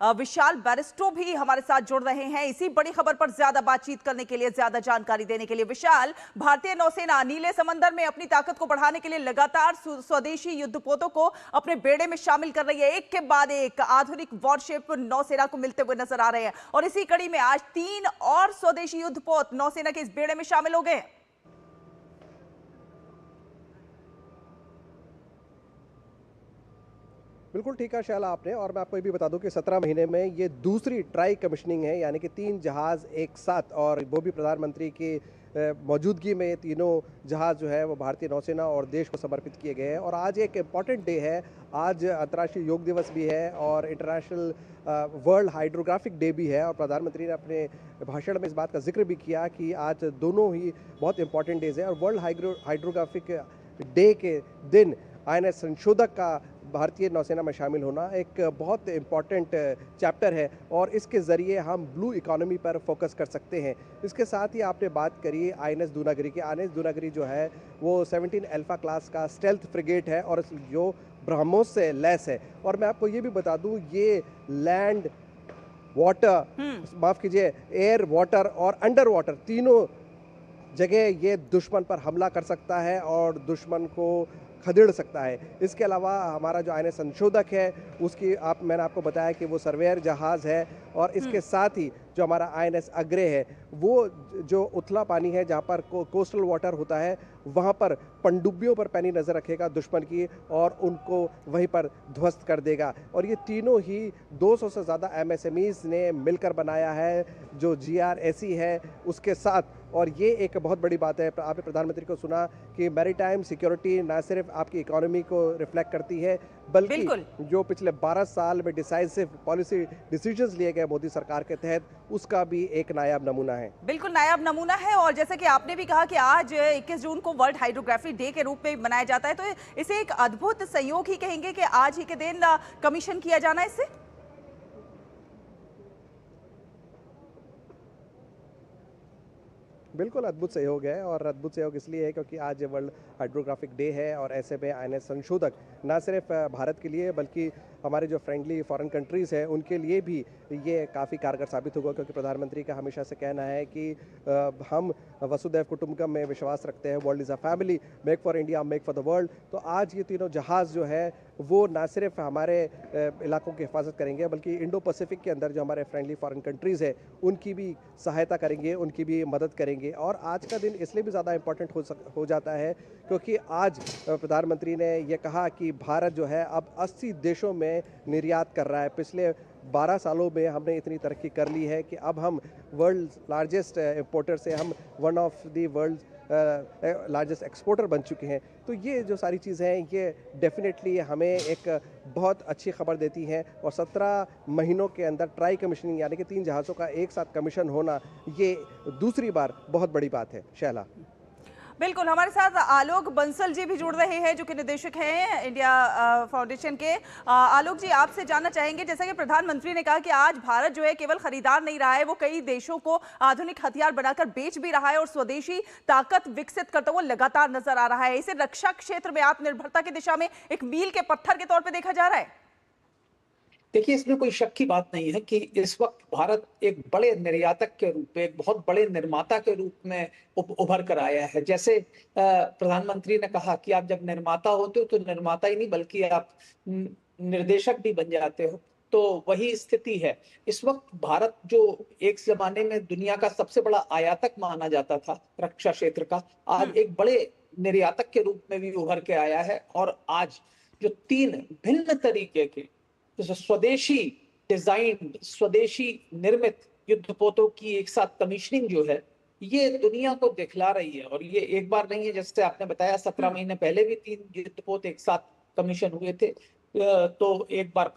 विशाल बैरिस्टो भी हमारे साथ जुड़ रहे हैं इसी बड़ी खबर पर ज्यादा बातचीत करने के लिए, ज्यादा जानकारी देने के लिए। विशाल, भारतीय नौसेना नीले समंदर में अपनी ताकत को बढ़ाने के लिए लगातार स्वदेशी युद्धपोतों को अपने बेड़े में शामिल कर रही है। एक के बाद एक आधुनिक वॉरशिप नौसेना को मिलते हुए नजर आ रहे हैं और इसी कड़ी में आज 3 और स्वदेशी युद्धपोत नौसेना के इस बेड़े में शामिल हो गए। बिल्कुल ठीक है शैला आपने, और मैं आपको ये भी बता दूं कि 17 महीने में ये दूसरी ट्राई कमीशनिंग है, यानी कि 3 जहाज़ एक साथ, और वो भी प्रधानमंत्री की मौजूदगी में। तीनों जहाज़ जो है वो भारतीय नौसेना और देश को समर्पित किए गए हैं। और आज एक इम्पॉर्टेंट डे है, आज अंतर्राष्ट्रीय योग दिवस भी है और इंटरनेशनल वर्ल्ड हाइड्रोग्राफिक डे भी है। और प्रधानमंत्री ने अपने भाषण में इस बात का जिक्र भी किया कि आज दोनों ही बहुत इंपॉर्टेंट डेज हैं। और वर्ल्ड हाइड्रोग्राफिक डे के दिन INS संशोधक का भारतीय नौसेना में शामिल होना एक बहुत इम्पॉर्टेंट चैप्टर है और इसके ज़रिए हम ब्लू इकोनॉमी पर फोकस कर सकते हैं। इसके साथ ही आपने बात करी INS दूनागिरी की। INS दूनागिरी जो है वो 17 अल्फा क्लास का स्टेल्थ फ्रिगेट है और जो ब्रह्मोस से लैस है। और मैं आपको ये भी बता दूं, ये लैंड, वाटर, माफ़ कीजिए, एयर, वाटर और अंडर वाटर तीनों जगह ये दुश्मन पर हमला कर सकता है और दुश्मन को खदेड़ सकता है। इसके अलावा हमारा जो INS संशोधक है उसकी मैंने आपको बताया कि वो सर्वेयर जहाज़ है। और इसके साथ ही जो हमारा INS अग्रे है वो जो उथला पानी है जहाँ पर कोस्टल वाटर होता है वहाँ पर पनडुब्बियों पर पैनी नज़र रखेगा दुश्मन की और उनको वहीं पर ध्वस्त कर देगा। और ये तीनों ही 200 से ज़्यादा MSMEs ने मिलकर बनाया है जो GRSE है उसके साथ। और ये एक बहुत बड़ी बात है, आपने प्रधानमंत्री को सुना कि मैरीटाइम सिक्योरिटी ना सिर्फ आपकी इकोनॉमी को रिफ्लेक्ट करती है बल्कि जो पिछले 12 साल में डिसाइसिव पॉलिसी डिसीजंस लिए गए मोदी सरकार के तहत उसका भी एक नायाब नमूना है। बिल्कुल नायाब नमूना है। और जैसे कि आपने भी कहा कि आज 21 जून को वर्ल्ड हाइड्रोग्राफी डे के रूप में मनाया जाता है, तो इसे एक अद्भुत संयोग ही कहेंगे कि आज ही के दिन कमीशन किया जाना इससे। बिल्कुल अद्भुत सहयोग है, और अद्भुत सहयोग इसलिए है क्योंकि आज वर्ल्ड हाइड्रोग्राफिक डे है और ऐसे में INS संशोधक ना सिर्फ भारत के लिए बल्कि हमारे जो फ्रेंडली फॉरेन कंट्रीज़ हैं उनके लिए भी ये काफ़ी कारगर साबित होगा। क्योंकि प्रधानमंत्री का हमेशा से कहना है कि हम वसुधैव कुटुंबकम में विश्वास रखते हैं, world is a family, make for India, make for the world. तो आज ये तीनों जहाज़ जो है वो ना सिर्फ हमारे इलाकों की हिफाजत करेंगे बल्कि इंडो पैसिफिक के अंदर जो हमारे फ्रेंडली फॉरेन कंट्रीज़ है उनकी भी सहायता करेंगे, उनकी भी मदद करेंगे। और आज का दिन इसलिए भी ज़्यादा इम्पोर्टेंट हो जाता है क्योंकि आज प्रधानमंत्री ने यह कहा कि भारत जो है अब 80 देशों में निर्यात कर रहा है। पिछले 12 सालों में हमने इतनी तरक्की कर ली है कि अब हम वर्ल्ड लार्जेस्ट इंपोर्टर से हम one of the world largest exporter बन चुके हैं। तो ये जो सारी चीज़ें हैं ये डेफिनेटली हमें एक बहुत अच्छी खबर देती हैं। और 17 महीनों के अंदर ट्राई कमीशनिंग यानी कि 3 जहाज़ों का एक साथ कमीशन होना ये दूसरी बार बहुत बड़ी बात है। शैला, बिल्कुल, हमारे साथ आलोक बंसल जी भी जुड़ रहे हैं जो कि निदेशक हैं इंडिया फाउंडेशन के। आलोक जी, आपसे जानना चाहेंगे, जैसा कि प्रधानमंत्री ने कहा कि आज भारत जो है केवल खरीदार नहीं रहा है, वो कई देशों को आधुनिक हथियार बनाकर बेच भी रहा है और स्वदेशी ताकत विकसित करता हुआ लगातार नजर आ रहा है। इसे रक्षा क्षेत्र में आत्मनिर्भरता की दिशा में एक मील के पत्थर के तौर पर देखा जा रहा है। देखिए, इसमें कोई शक की बात नहीं है कि इस वक्त भारत एक बड़े निर्यातक के रूप में, एक बहुत बड़े निर्माता के रूप में उभर कर आया है। जैसे प्रधानमंत्री ने कहा कि आप जब निर्माता होते हो तो निर्माता ही नहीं बल्कि आप निर्देशक भी बन जाते हो, तो वही स्थिति है इस वक्त। भारत जो एक जमाने में दुनिया का सबसे बड़ा आयातक माना जाता था रक्षा क्षेत्र का, आज एक बड़े निर्यातक के रूप में भी उभर के आया है। और आज जो 3 भिन्न तरीके के स्वदेशी डिजाइन, स्वदेशी निर्मित युद्धपोतों की एक साथ कमीशनिंग जो है ये दुनिया को दिखला रही है। और ये एक बार नहीं है, जैसे आपने बताया 17 महीने पहले भी 3 युद्धपोत एक साथ कमीशन हुए थे, तो एक बार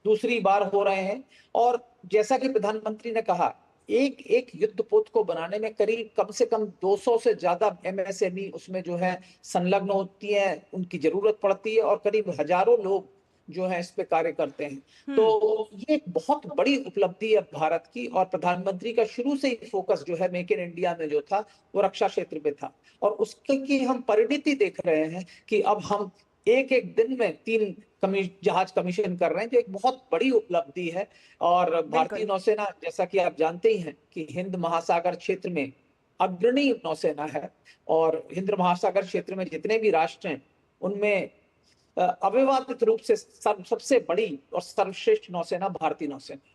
दूसरी बार हो रहे हैं। और जैसा कि प्रधानमंत्री ने कहा, एक युद्धपोत को बनाने में करीब कम से कम 200 से ज्यादा MSME उसमें जो है संलग्न होती है, उनकी जरूरत पड़ती है और करीब हजारों लोग जो है इस पे कार्य करते हैं। तो ये एक बहुत बड़ी उपलब्धि है भारत की। और प्रधानमंत्री का शुरू से ही फोकस जो है मेक इन इंडिया में जो था वो रक्षा क्षेत्र पे था, और उसके की हम परिणति देख रहे हैं कि अब हम एक एक दिन में 3 जहाज कमीशन कर रहे हैं, जो एक बहुत बड़ी उपलब्धि है। और भारतीय नौसेना, जैसा कि आप जानते ही हैं कि हिंद महासागर क्षेत्र में अग्रणी नौसेना है, और हिंद महासागर क्षेत्र में जितने भी राष्ट्र हैं उनमें अविवादित रूप से सबसे बड़ी और सर्वश्रेष्ठ नौसेना भारतीय नौसेना।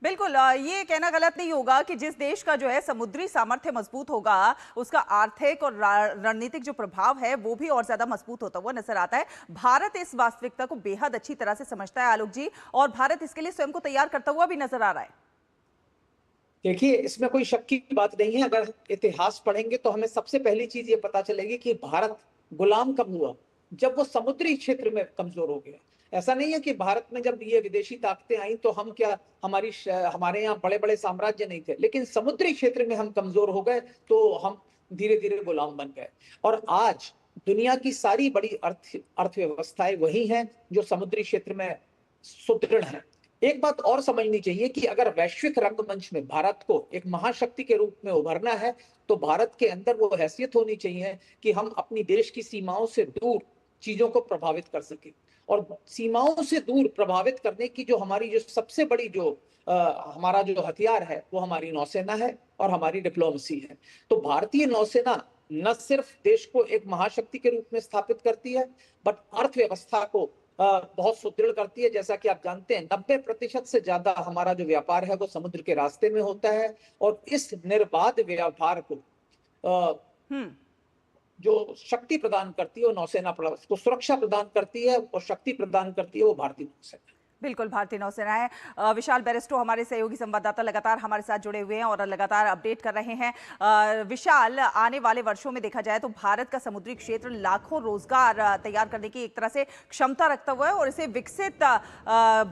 बिल्कुल, ये कहना गलत नहीं होगा कि जिस देश का जो है समुद्री सामर्थ्य मजबूत होगा, उसका आर्थिक और रणनीतिक जो प्रभाव है वो भी और ज्यादा मजबूत होता हुआ नजर आता है। भारत इस वास्तविकता को बेहद अच्छी तरह से समझता है आलोक जी, और भारत इसके लिए स्वयं को तैयार करता हुआ भी नजर आ रहा है। देखिए, इसमें कोई शक की बात नहीं है। अगर इतिहास पढ़ेंगे तो हमें सबसे पहली चीज ये पता चलेगी कि भारत गुलाम कब हुआ, जब वो समुद्री क्षेत्र में कमजोर हो गया। ऐसा नहीं है कि भारत में जब ये विदेशी ताकतें आई तो हम क्या, हमारे यहाँ बड़े बड़े साम्राज्य नहीं थे, लेकिन समुद्री क्षेत्र में हम कमजोर हो गए तो हम धीरे धीरे गुलाम बन गए। और आज दुनिया की सारी बड़ी अर्थव्यवस्थाएं वही हैं जो समुद्री क्षेत्र में सुदृढ़ हैं। एक बात और समझनी चाहिए कि अगर वैश्विक रंगमंच में भारत को एक महाशक्ति के रूप में उभरना है तो भारत के अंदर वो हैसियत होनी चाहिए कि हम अपनी देश की सीमाओं से दूर चीजों को प्रभावित कर सके। और सीमाओं से दूर प्रभावित करने की जो हमारी जो सबसे बड़ी जो हमारा जो हथियार है वो हमारी नौसेना है और हमारी डिप्लोमेसी है। तो भारतीय नौसेना न सिर्फ देश को एक महाशक्ति के रूप में स्थापित करती है, बट अर्थव्यवस्था को बहुत सुदृढ़ करती है। जैसा कि आप जानते हैं 90% से ज्यादा हमारा जो व्यापार है वो समुद्र के रास्ते में होता है, और इस निर्बाध व्यापार को जो शक्ति प्रदान करती है वो नौसेना को सुरक्षा प्रदान करती है, और शक्ति प्रदान करती है वो भारतीय नौसेना। बिल्कुल, भारतीय नौसेना है। विशाल बेरिस्टो हमारे सहयोगी संवाददाता लगातार हमारे साथ जुड़े हुए हैं और लगातार अपडेट कर रहे हैं। विशाल, आने वाले वर्षों में देखा जाए तो भारत का समुद्री क्षेत्र लाखों रोजगार तैयार करने की एक तरह से क्षमता रखता हुआ है, और इसे विकसित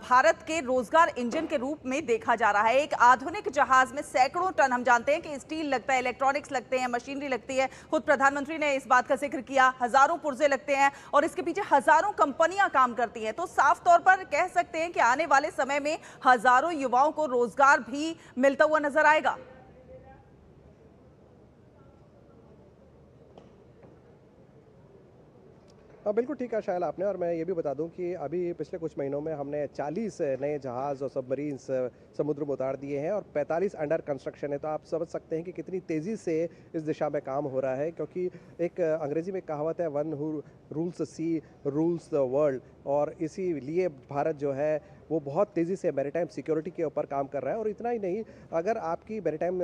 भारत के रोजगार इंजन के रूप में देखा जा रहा है। एक आधुनिक जहाज में सैकड़ों टन, हम जानते हैं कि स्टील लगता है, इलेक्ट्रॉनिक्स लगते हैं, मशीनरी लगती है, खुद प्रधानमंत्री ने इस बात का जिक्र किया, हजारों पुर्जे लगते हैं और इसके पीछे हजारों कंपनियां काम करती हैं। तो साफ तौर पर कह सकते हैं कि आने वाले समय में हजारों युवाओं को रोजगार भी मिलता हुआ नजर आएगा। हाँ, बिल्कुल ठीक है शायद आपने। और मैं ये भी बता दूं कि अभी पिछले कुछ महीनों में हमने 40 नए जहाज़ और सबमरीन्स समुद्र में उतार दिए हैं और 45 अंडर कंस्ट्रक्शन है। तो आप समझ सकते हैं कि कितनी तेज़ी से इस दिशा में काम हो रहा है, क्योंकि एक अंग्रेजी में कहावत है, one who rules the sea rules the world. और इसीलिए भारत जो है वो बहुत तेज़ी से मैरीटाइम सिक्योरिटी के ऊपर काम कर रहा है। और इतना ही नहीं, अगर आपकी मैरीटाइम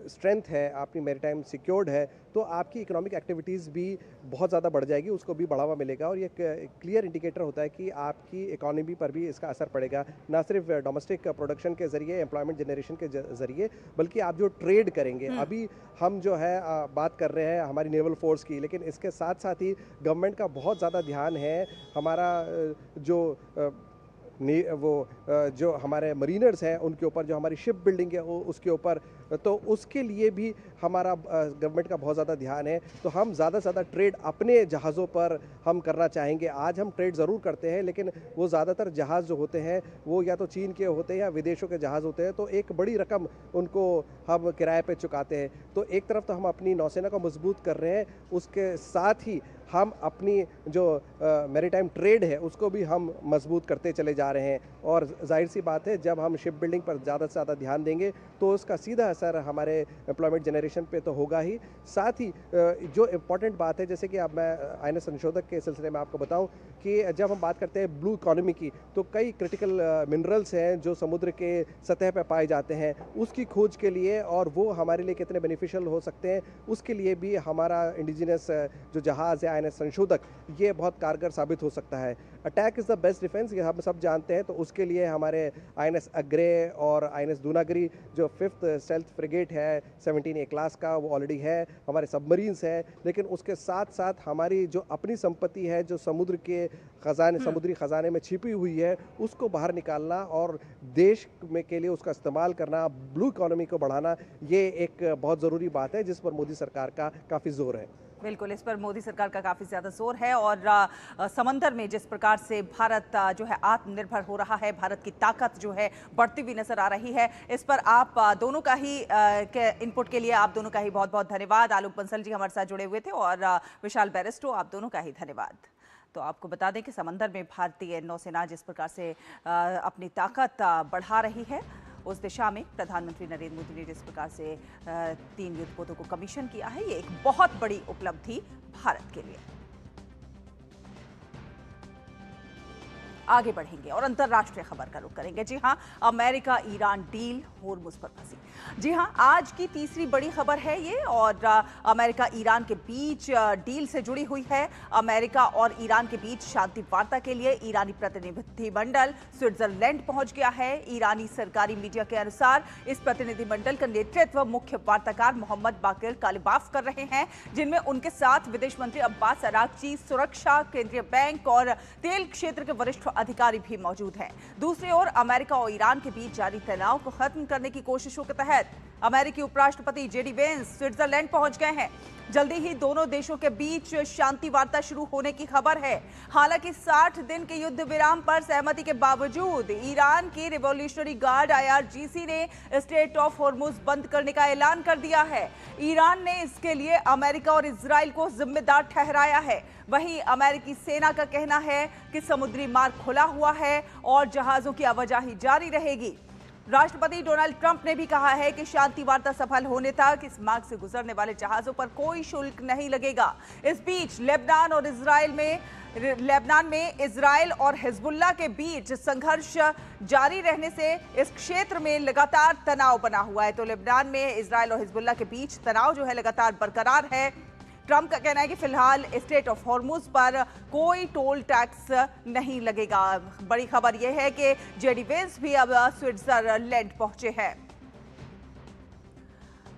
स्ट्रेंथ है, आपकी मैरीटाइम सिक्योर्ड है, तो आपकी इकोनॉमिक एक्टिविटीज़ भी बहुत ज़्यादा बढ़ जाएगी, उसको भी बढ़ावा मिलेगा। और ये क्लियर इंडिकेटर होता है कि आपकी इकोनॉमी पर भी इसका असर पड़ेगा, ना सिर्फ डोमेस्टिक प्रोडक्शन के ज़रिए, एम्प्लॉयमेंट जनरेशन के ज़रिए, बल्कि आप जो ट्रेड करेंगे। अभी हम जो है बात कर रहे हैं हमारी नेवल फोर्स की, लेकिन इसके साथ साथ ही गवर्नमेंट का बहुत ज़्यादा ध्यान है हमारा जो हमारे मरीनर्स हैं उनके ऊपर, जो हमारी शिप बिल्डिंग है उसके ऊपर, तो उसके लिए भी हमारा गवर्नमेंट का बहुत ज़्यादा ध्यान है। तो हम ज़्यादा से ज़्यादा ट्रेड अपने जहाज़ों पर हम करना चाहेंगे। आज हम ट्रेड ज़रूर करते हैं, लेकिन वो ज़्यादातर जहाज़ जो होते हैं वो या तो चीन के होते हैं या विदेशों के जहाज़ होते हैं, तो एक बड़ी रकम उनको हम किराए पे चुकाते हैं। तो एक तरफ तो हम अपनी नौसेना को मजबूत कर रहे हैं, उसके साथ ही हम अपनी जो मैरीटाइम ट्रेड है उसको भी हम मजबूत करते चले जा रहे हैं। और जाहिर सी बात है, जब हम शिप बिल्डिंग पर ज़्यादा से ज़्यादा ध्यान देंगे तो उसका सीधा असर हमारे एम्प्लॉयमेंट जनरेशन पे तो होगा ही। साथ ही जो इम्पॉर्टेंट बात है, जैसे कि अब मैं आईएनएस संशोधक के सिलसिले में आपको बताऊं कि जब हम बात करते हैं ब्लू इकॉनमी की, तो कई क्रिटिकल मिनरल्स हैं जो समुद्र के सतह पर पाए जाते हैं, उसकी खोज के लिए और वो हमारे लिए कितने बेनिफिशियल हो सकते हैं, उसके लिए भी हमारा इंडिजिनस जो जहाज़ है आईएनएस संशोधक, ये बहुत कारगर साबित हो सकता है। Attack is the best defence, ये हम सब जानते हैं। तो उसके लिए हमारे आईएनएस अग्रे और आईएनएस दूनागिरी जो 5th स्टेल्थ फ्रिगेट है 17A क्लास का, वो ऑलरेडी है। हमारे सबमरीन्स हैं, लेकिन उसके साथ साथ हमारी जो अपनी संपत्ति है, जो समुद्र के खजाने, समुद्री खजाने में छिपी हुई है, उसको बाहर निकालना और देश में के लिए उसका इस्तेमाल करना, ब्लू इकॉनमी को बढ़ाना, ये एक बहुत ज़रूरी बात है जिस पर मोदी सरकार का काफ़ी जोर है। बिल्कुल, इस पर मोदी सरकार का काफ़ी ज़्यादा जोर है। और समंदर में जिस प्रकार से भारत जो है आत्मनिर्भर हो रहा है, भारत की ताकत जो है बढ़ती हुई नजर आ रही है, इस पर आप दोनों का ही इनपुट के लिए आप दोनों का ही बहुत बहुत धन्यवाद। आलोक बंसल जी हमारे साथ जुड़े हुए थे और विशाल बेरिस्टो, आप दोनों का ही धन्यवाद। तो आपको बता दें कि समंदर में भारतीय नौसेना जिस प्रकार से अपनी ताकत बढ़ा रही है, उस दिशा में प्रधानमंत्री नरेंद्र मोदी ने जिस प्रकार से 3 युद्धपोतों को कमीशन किया है, ये एक बहुत बड़ी उपलब्धि भारत के लिए। आगे बढ़ेंगे और अंतर्राष्ट्रीय खबर का रुख करेंगे। जी हां, अमेरिका ईरान डील होर्मुज पर फंसी। जी हां, आज की तीसरी बड़ी खबर है ये, और अमेरिका ईरान के बीच डील से जुड़ी हुई है। अमेरिका और ईरान के बीच शांति वार्ता के लिए ईरानी प्रतिनिधिमंडल स्विट्जरलैंड पहुंच गया है। ईरानी सरकारी मीडिया के अनुसार इस प्रतिनिधिमंडल का नेतृत्व मुख्य वार्ताकार मोहम्मद बाकिर कालिबाफ कर रहे हैं, जिनमें उनके साथ विदेश मंत्री अब्बास अरागची, सुरक्षा, केंद्रीय बैंक और तेल क्षेत्र के वरिष्ठ अधिकारी भी मौजूद हैं। दूसरी ओर अमेरिका और ईरान के बीच जारी तनाव को खत्म करने की कोशिशों के तहत अमेरिकी उपराष्ट्रपति जेडी वेंस स्विट्जरलैंड पहुंच गए हैं। जल्दी ही दोनों देशों के बीच शांति वार्ता शुरू होने की खबर है। हालांकि 60 दिन के युद्ध विराम पर सहमति के बावजूद ईरान की रिवॉल्यूशनरी गार्ड IRGC ने स्ट्रेट ऑफ होर्मुज बंद करने का ऐलान कर दिया है। ईरान ने इसके लिए अमेरिका और इजराइल को जिम्मेदार ठहराया है। वहीं अमेरिकी सेना का कहना है कि समुद्री मार्ग खुला हुआ है और जहाजों की आवाजाही जारी रहेगी। राष्ट्रपति डोनाल्ड ट्रंप ने भी कहा है कि शांति वार्ता सफल होने तक इस मार्ग से गुजरने वाले जहाजों पर कोई शुल्क नहीं लगेगा। इस बीच लेबनान में इजराइल और हिजबुल्लाह के बीच संघर्ष जारी रहने से इस क्षेत्र में लगातार तनाव बना हुआ है। तो लेबनान में इजराइल और हिजबुल्लाह के बीच तनाव जो है लगातार बरकरार है। ट्रंप का कहना है कि फिलहाल स्ट्रेट ऑफ होर्मुज पर कोई टोल टैक्स नहीं लगेगा। बड़ी खबर यह है कि जेडी वेंस भी अब स्विट्जरलैंड पहुंचे हैं।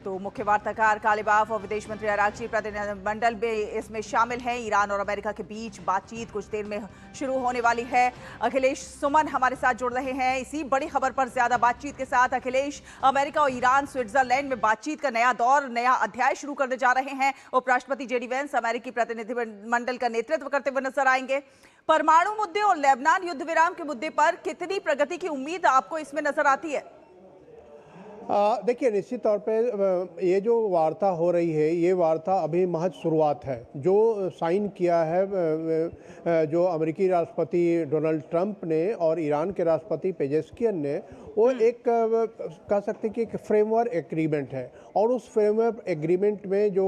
तो मुख्य वार्ताकार कालिबाफ और विदेश मंत्री अरागची प्रतिनिधिमंडल भी इसमें शामिल हैं। ईरान और अमेरिका के बीच बातचीत कुछ देर में शुरू होने वाली है। अखिलेश सुमन हमारे साथ जुड़ रहे हैं इसी बड़ी खबर पर ज्यादा बातचीत के साथ। अखिलेश, अमेरिका और ईरान स्विट्जरलैंड में बातचीत का नया दौर, नया अध्याय शुरू करने जा रहे हैं। उपराष्ट्रपति जेडी वेंस अमेरिकी प्रतिनिधिमंडल का नेतृत्व करते हुए नजर आएंगे। परमाणु मुद्दे और लेबनान युद्ध विराम के मुद्दे पर कितनी प्रगति की उम्मीद आपको इसमें नजर आती है? देखिए, निश्चित तौर पे ये जो वार्ता हो रही है, ये वार्ता अभी महज शुरुआत है। जो साइन किया है जो अमेरिकी राष्ट्रपति डोनाल्ड ट्रंप ने और ईरान के राष्ट्रपति पेजेस्कियन ने, वो एक कह सकते हैं कि एक फ्रेमवर्क एग्रीमेंट है। और उस फ्रेमवर्क एग्रीमेंट में जो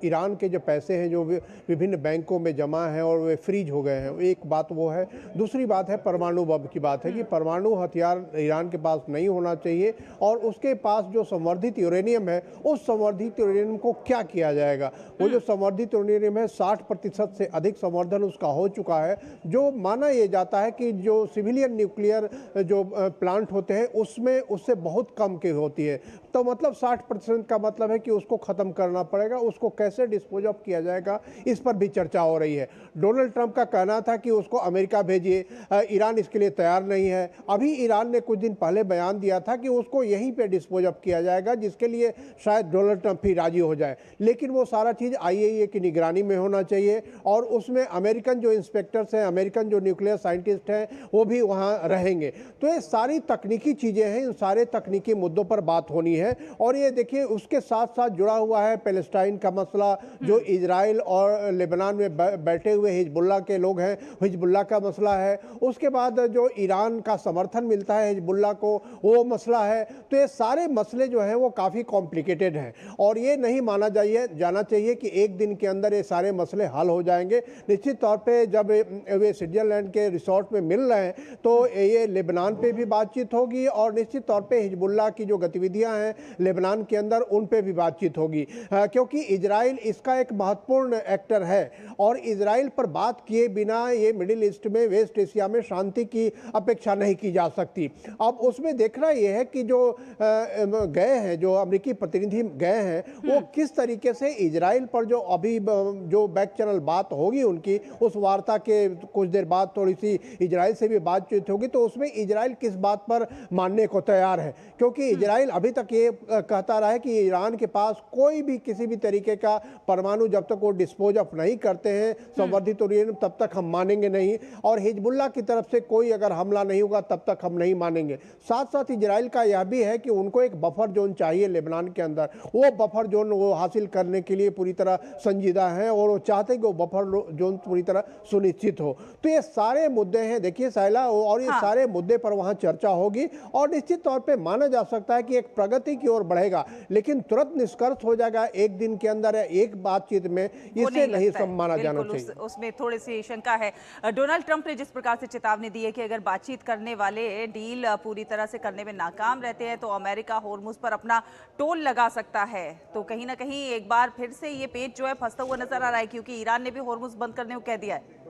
ईरान के जो पैसे हैं जो विभिन्न बैंकों में जमा हैं और वे फ्रीज हो गए हैं, एक बात वो है। दूसरी बात है परमाणु बम की बात है कि परमाणु हथियार ईरान के पास नहीं होना चाहिए और उसके पास जो संवर्धित यूरेनियम है, उस संवर्धित यूरेनियम को क्या किया जाएगा। वो जो संवर्धित यूरेनियम है 60% से अधिक संवर्धन उसका हो चुका है। जो माना यह जाता है कि जो सिविलियन न्यूक्लियर जो प्लांट होते हैं उसमें उससे बहुत कम की होती है। तो मतलब 60% का मतलब है कि उसको ख़त्म करना पड़ेगा। उसको कैसे डिस्पोज ऑफ किया जाएगा, इस पर भी चर्चा हो रही है। डोनाल्ड ट्रंप का कहना था कि उसको अमेरिका भेजिए, ईरान इसके लिए तैयार नहीं है। अभी ईरान ने कुछ दिन पहले बयान दिया था कि उसको यहीं पे डिस्पोज ऑफ किया जाएगा, जिसके लिए शायद डोनाल्ड ट्रंप ही राजी हो जाए। लेकिन वो सारा चीज़ IAEA की निगरानी में होना चाहिए और उसमें अमेरिकन जो इंस्पेक्टर्स हैं, अमेरिकन जो न्यूक्लियर साइंटिस्ट हैं, वो भी वहाँ रहेंगे। तो ये सारी तकनीकी चीज़ें हैं, इन सारे तकनीकी मुद्दों पर बात होनी है। और ये देखिए, उसके साथ साथ जुड़ा हुआ है पैलेस्टाइन का मसला, जो इजराइल और लेबनान में बैठे हुए हिजबुल्लाह के लोग हैं, हिजबुल्लाह का मसला है। उसके बाद जो ईरान का समर्थन मिलता है हिजबुल्लाह को, वो मसला है। तो ये सारे मसले जो हैं वो काफ़ी कॉम्प्लिकेटेड हैं और ये नहीं माना जाना चाहिए कि एक दिन के अंदर ये सारे मसले हल हो जाएंगे। निश्चित तौर पे जब वे स्विट्जरलैंड के रिसोर्ट में मिल रहे हैं तो ये लेबनान पे भी बातचीत होगी और निश्चित तौर पे हिजबुल्लाह की जो गतिविधियां हैं लेबनान के अंदर, उन पे भी बातचीत होगी। क्योंकि इजराइल इसका एक महत्वपूर्ण एक्टर है और इजराइल पर बात किए बिना ये मिडिल ईस्ट में, वेस्ट एशिया में शांति की अपेक्षा नहीं की जा सकती। अब उसमें देखना यह है कि जो गए हैं, जो अमेरिकी प्रतिनिधि गए हैं, वो किस तरीके से इजराइल पर जो अभी जो बैक चैनल बात होगी उनकी, उस वार्ता के कुछ देर बाद थोड़ी सी इजराइल से भी बातचीत होगी, तो उसमें इजराइल किस बात पर मानने को तैयार है। क्योंकि इजराइल अभी तक ये ये कहता रहा है कि ईरान के पास कोई भी किसी भी तरीके का परमाणु जब तक वो डिस्पोज ऑफ नहीं करते हैं संवर्धित यूरेनियम, तब तक हम मानेंगे नहीं, और हिजबुल्लाह की तरफ से कोई अगर हमला नहीं होगा तब तक हम नहीं मानेंगे। साथ साथ इजराइल का यह भी है कि उनको एक बफर जोन चाहिए लेबनान के अंदर, वो बफर जोन वो हासिल करने के लिए पूरी तरह संजीदा है और वो चाहते हैं कि वो बफर जोन पूरी तरह सुनिश्चित हो। तो ये सारे मुद्दे हैं, देखिए साइला, और ये सारे मुद्दे पर वहां चर्चा होगी और निश्चित तौर पे माना जा सकता है कि एक प्रगति की ओर बढ़ेगा, लेकिन तुरंत निष्कर्ष हो जाएगा एक दिन के अंदर या एक बातचीत में, इसे नहीं माना जाना चाहिए। उसमें थोड़ी सी शंका है। डोनाल्ड ट्रंप ने जिस प्रकार से चेतावनी दी है कि अगर बातचीत करने वाले डील पूरी तरह से करने में नाकाम रहते हैं तो अमेरिका होर्मुज पर अपना टोल लगा सकता है, तो कहीं ना कहीं एक बार फिर से ये पेच जो है फंसता हुआ नजर आ रहा है, क्योंकि ईरान ने भी होर्मुज बंद करने को कह दिया है।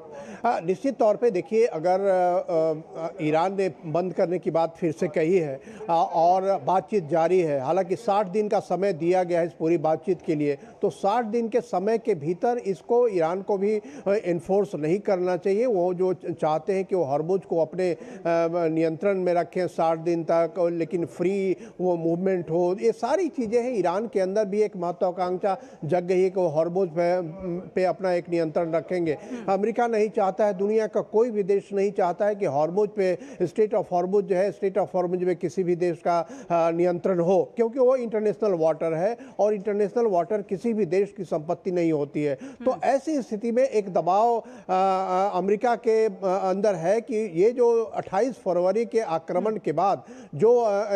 निश्चित तौर पे देखिए, अगर ईरान ने बंद करने की बात फिर से कही है और बातचीत जारी है, हालांकि 60 दिन का समय दिया गया है इस पूरी बातचीत के लिए, तो 60 दिन के समय के भीतर इसको ईरान को भी इन्फोर्स नहीं करना चाहिए। वो जो चाहते हैं कि वो हॉर्मुज को अपने नियंत्रण में रखें 60 दिन तक, लेकिन फ्री वो मूवमेंट हो, ये सारी चीज़ें हैं। ईरान के अंदर भी एक महत्वाकांक्षा जग गई है कि वो हॉर्मुज पे अपना एक नियंत्रण रखेंगे। अमेरिका नहीं चाहता है, दुनिया का कोई भी देश नहीं चाहता है कि हॉर्मुज पे स्टेट ऑफ हॉर्मुज जो है, स्टेट ऑफ हॉर्मुज में किसी भी देश का नियंत्रण हो, क्योंकि वो इंटरनेशनल वाटर है और इंटरनेशनल वाटर किसी भी देश की संपत्ति नहीं होती है। तो ऐसी स्थिति में एक दबाव अमेरिका के अंदर है कि ये जो 28 फरवरी के आक्रमण के बाद जो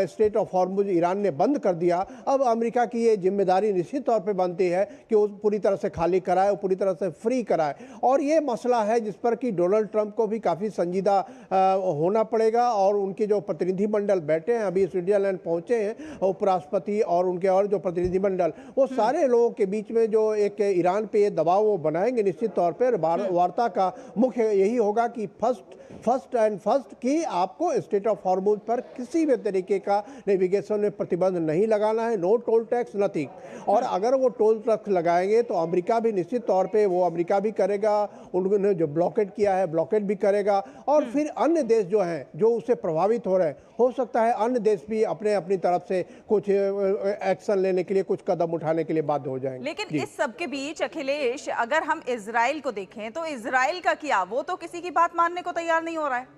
स्टेट ऑफ हॉर्मुज ईरान ने बंद कर दिया, अब अमेरिका की ये जिम्मेदारी निश्चित तौर पर बनती है कि वो पूरी तरह से खाली कराए, पूरी तरह से फ्री कराए। और ये मसला है जिस पर कि डोनाल्ड ट्रंप को भी काफ़ी संजीदा होना पड़ेगा, और उनके जो प्रतिनिधिमंडल बैठे हैं, अभी स्विट्जरलैंड पहुंचे हैं उपराष्ट्रपति और उनके और जो प्रतिनिधिमंडल, वो सारे लोगों के बीच में जो एक ईरान पे ये दबाव वो बनाएंगे। निश्चित तौर पर वार्ता का मुख्य यही होगा कि फर्स्ट कि आपको स्टेट ऑफ हॉर्मुज पर किसी भी तरीके का नेविगेशन में प्रतिबंध नहीं लगाना है, नो टोल टैक्स नथिंग। और अगर वो टोल टैक्स लगाएंगे तो अमेरिका भी निश्चित तौर पे वो अमेरिका भी करेगा, उन्होंने जो ब्लॉकेट किया है ब्लॉकेट भी करेगा, और फिर अन्य देश जो हैं जो उससे प्रभावित हो रहे हैं, हो सकता है अन्य देश भी अपनी तरफ से कुछ एक्शन लेने के लिए, कुछ कदम उठाने के लिए बाध्य हो जाएंगे। लेकिन इस सब के बीच अखिलेश, अगर हम इजराइल को देखें तो इजराइल का क्या, वो तो किसी की बात मानने को तैयार नहीं हो रहा है।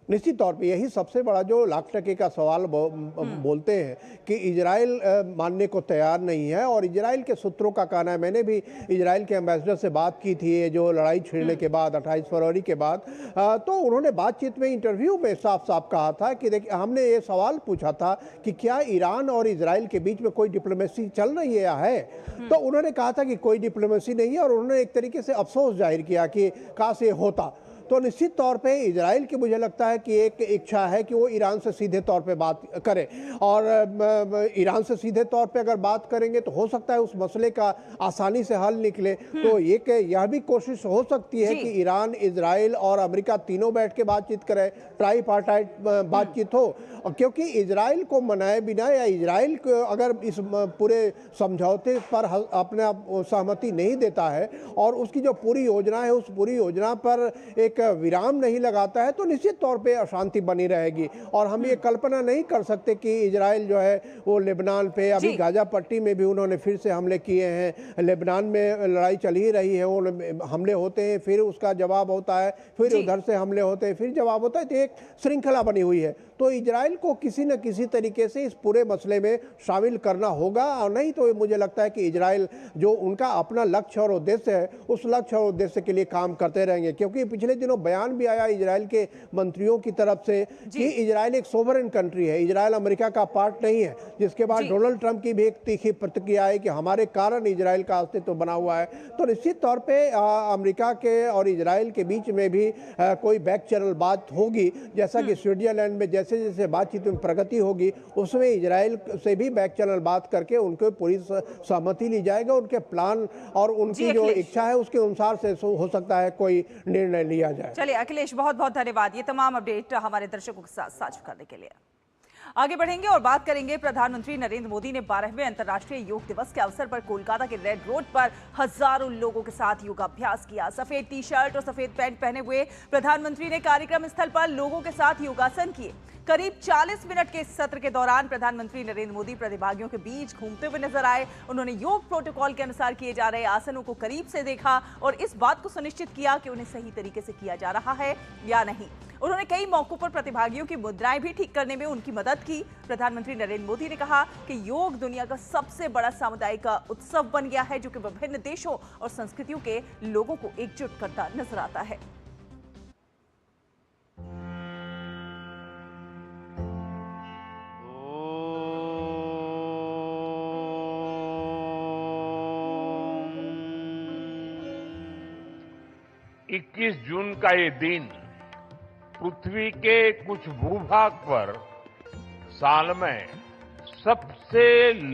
निश्चित तौर पे यही सबसे बड़ा जो लाख टके का सवाल बोलते हैं कि इजराइल मानने को तैयार नहीं है। और इजराइल के सूत्रों का कहना है, मैंने भी इजराइल के एम्बेसडर से बात की थी ये जो लड़ाई छिड़ने के बाद 28 फरवरी के बाद, तो उन्होंने बातचीत में इंटरव्यू में साफ साफ कहा था कि देखिए, हमने ये सवाल पूछा था कि क्या ईरान और इजराइल के बीच में कोई डिप्लोमेसी चल रही है, तो उन्होंने कहा था कि कोई डिप्लोमेसी नहीं है, और उन्होंने एक तरीके से अफसोस जाहिर किया कि काश ये होता। तो निश्चित तौर पे इजराइल की मुझे लगता है कि एक इच्छा है कि वो ईरान से सीधे तौर पे बात करे, और ईरान से सीधे तौर पे अगर बात करेंगे तो हो सकता है उस मसले का आसानी से हल निकले। तो यह भी कोशिश हो सकती है कि ईरान, इजराइल और अमेरिका तीनों बैठ के बातचीत करें, ट्राईपार्टाइट बातचीत हो, और क्योंकि इजराइल को मनाए बिना या इजराइल को अगर इस पूरे समझौते पर अपना सहमति नहीं देता है और उसकी जो पूरी योजना है उस पूरी योजना पर एक विराम नहीं लगाता है, तो निश्चित तौर पे अशांति बनी रहेगी। और हम ये कल्पना नहीं कर सकते कि इजराइल जो है वो लेबनान पे, अभी गाजा पट्टी में भी उन्होंने फिर से हमले किए हैं, लेबनान में लड़ाई चल ही रही है, वो हमले होते हैं, फिर उसका जवाब होता है, फिर उधर से हमले होते हैं, फिर जवाब होता है, तो एक श्रृंखला बनी हुई है। तो इजराइल को किसी न किसी तरीके से इस पूरे मसले में शामिल करना होगा, और नहीं तो मुझे लगता है कि इजराइल जो उनका अपना लक्ष्य और उद्देश्य है उस लक्ष्य और उद्देश्य के लिए काम करते रहेंगे। क्योंकि पिछले दिनों बयान भी आया इजराइल के मंत्रियों की तरफ से कि इजराइल एक सोवरेन कंट्री है, इजराइल अमेरिका का पार्ट नहीं है, जिसके बाद डोनाल्ड ट्रंप की भी एक तीखी प्रतिक्रिया है कि हमारे कारण इजराइल का अस्तित्व बना हुआ है। तो निश्चित तौर पे अमेरिका के और इजराइल के बीच में भी कोई बैक चैनल बात होगी, जैसा कि स्विट्जरलैंड में जैसे जैसे बातचीत में प्रगति होगी उसमें इजराइल से भी बैक चैनल बात करके उनको पूरी सहमति ली जाएगा, उनके प्लान और उनकी जो इच्छा है उसके अनुसार से हो सकता है कोई निर्णय लिया जाए। चलिए अखिलेश, बहुत बहुत धन्यवाद ये तमाम अपडेट हमारे दर्शकों के साथ साझा करने के लिए। आगे बढ़ेंगे और बात करेंगे। प्रधानमंत्री नरेंद्र मोदी ने 12वें अंतर्राष्ट्रीय योग दिवस के अवसर पर कोलकाता के रेड रोड पर हजारों लोगों के साथ योगाभ्यास किया। सफेद टी शर्ट और सफेद पैंट पहने हुए प्रधानमंत्री ने कार्यक्रम स्थल पर लोगों के साथ योगासन किए। करीब 40 मिनट के इस सत्र के दौरान प्रधानमंत्री नरेंद्र मोदी प्रतिभागियों के बीच घूमते हुए नजर आए। उन्होंने योग प्रोटोकॉल के अनुसार किए जा रहे आसनों को करीब से देखा और इस बात को सुनिश्चित किया कि उन्हें सही तरीके से किया जा रहा है या नहीं। उन्होंने कई मौकों पर प्रतिभागियों की मुद्राएं भी ठीक करने में उनकी मदद की। प्रधानमंत्री नरेंद्र मोदी ने कहा कि योग दुनिया का सबसे बड़ा सामुदायिक उत्सव बन गया है, जो कि विभिन्न देशों और संस्कृतियों के लोगों को एकजुट करता नजर आता है। इक्कीस जून का ये दिन पृथ्वी के कुछ भूभाग पर साल में सबसे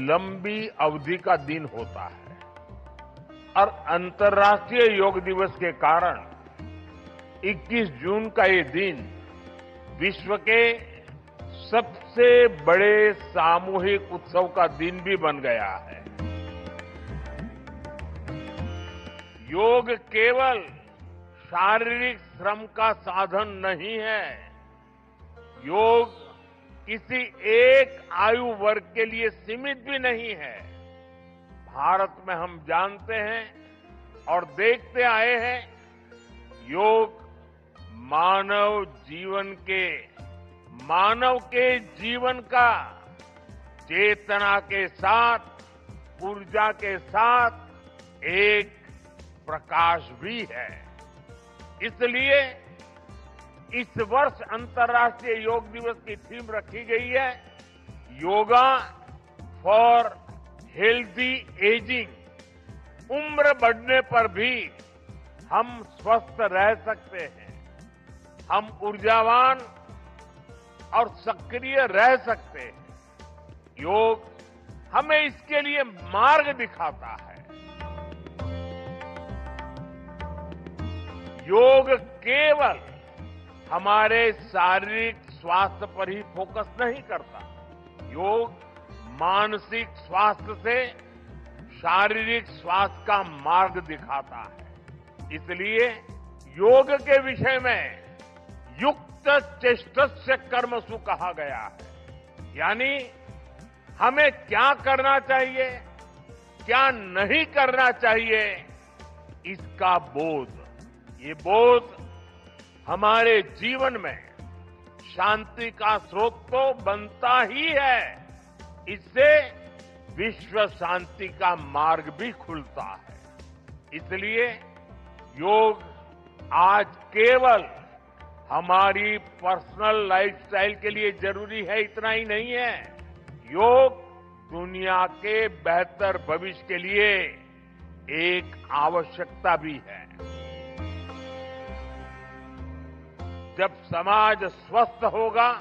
लंबी अवधि का दिन होता है और अंतर्राष्ट्रीय योग दिवस के कारण 21 जून का ये दिन विश्व के सबसे बड़े सामूहिक उत्सव का दिन भी बन गया है। योग केवल शारीरिक श्रम का साधन नहीं है। योग किसी एक आयु वर्ग के लिए सीमित भी नहीं है। भारत में हम जानते हैं और देखते आए हैं, योग मानव के जीवन का चेतना के साथ, ऊर्जा के साथ एक प्रकाश भी है। इसलिए इस वर्ष अंतर्राष्ट्रीय योग दिवस की थीम रखी गई है, योगा फॉर हेल्दी एजिंग। उम्र बढ़ने पर भी हम स्वस्थ रह सकते हैं, हम ऊर्जावान और सक्रिय रह सकते हैं। योग हमें इसके लिए मार्ग दिखाता है। योग केवल हमारे शारीरिक स्वास्थ्य पर ही फोकस नहीं करता। योग मानसिक स्वास्थ्य से शारीरिक स्वास्थ्य का मार्ग दिखाता है। इसलिए योग के विषय में युक्त चेष्टस्य कर्मसु कहा गया है, यानी हमें क्या करना चाहिए, क्या नहीं करना चाहिए, इसका बोध। ये बोध हमारे जीवन में शांति का स्रोत तो बनता ही है, इससे विश्व शांति का मार्ग भी खुलता है। इसलिए योग आज केवल हमारी पर्सनल लाइफस्टाइल के लिए जरूरी है, इतना ही नहीं है। योग दुनिया के बेहतर भविष्य के लिए एक आवश्यकता भी है। जब समाज स्वस्थ होगा,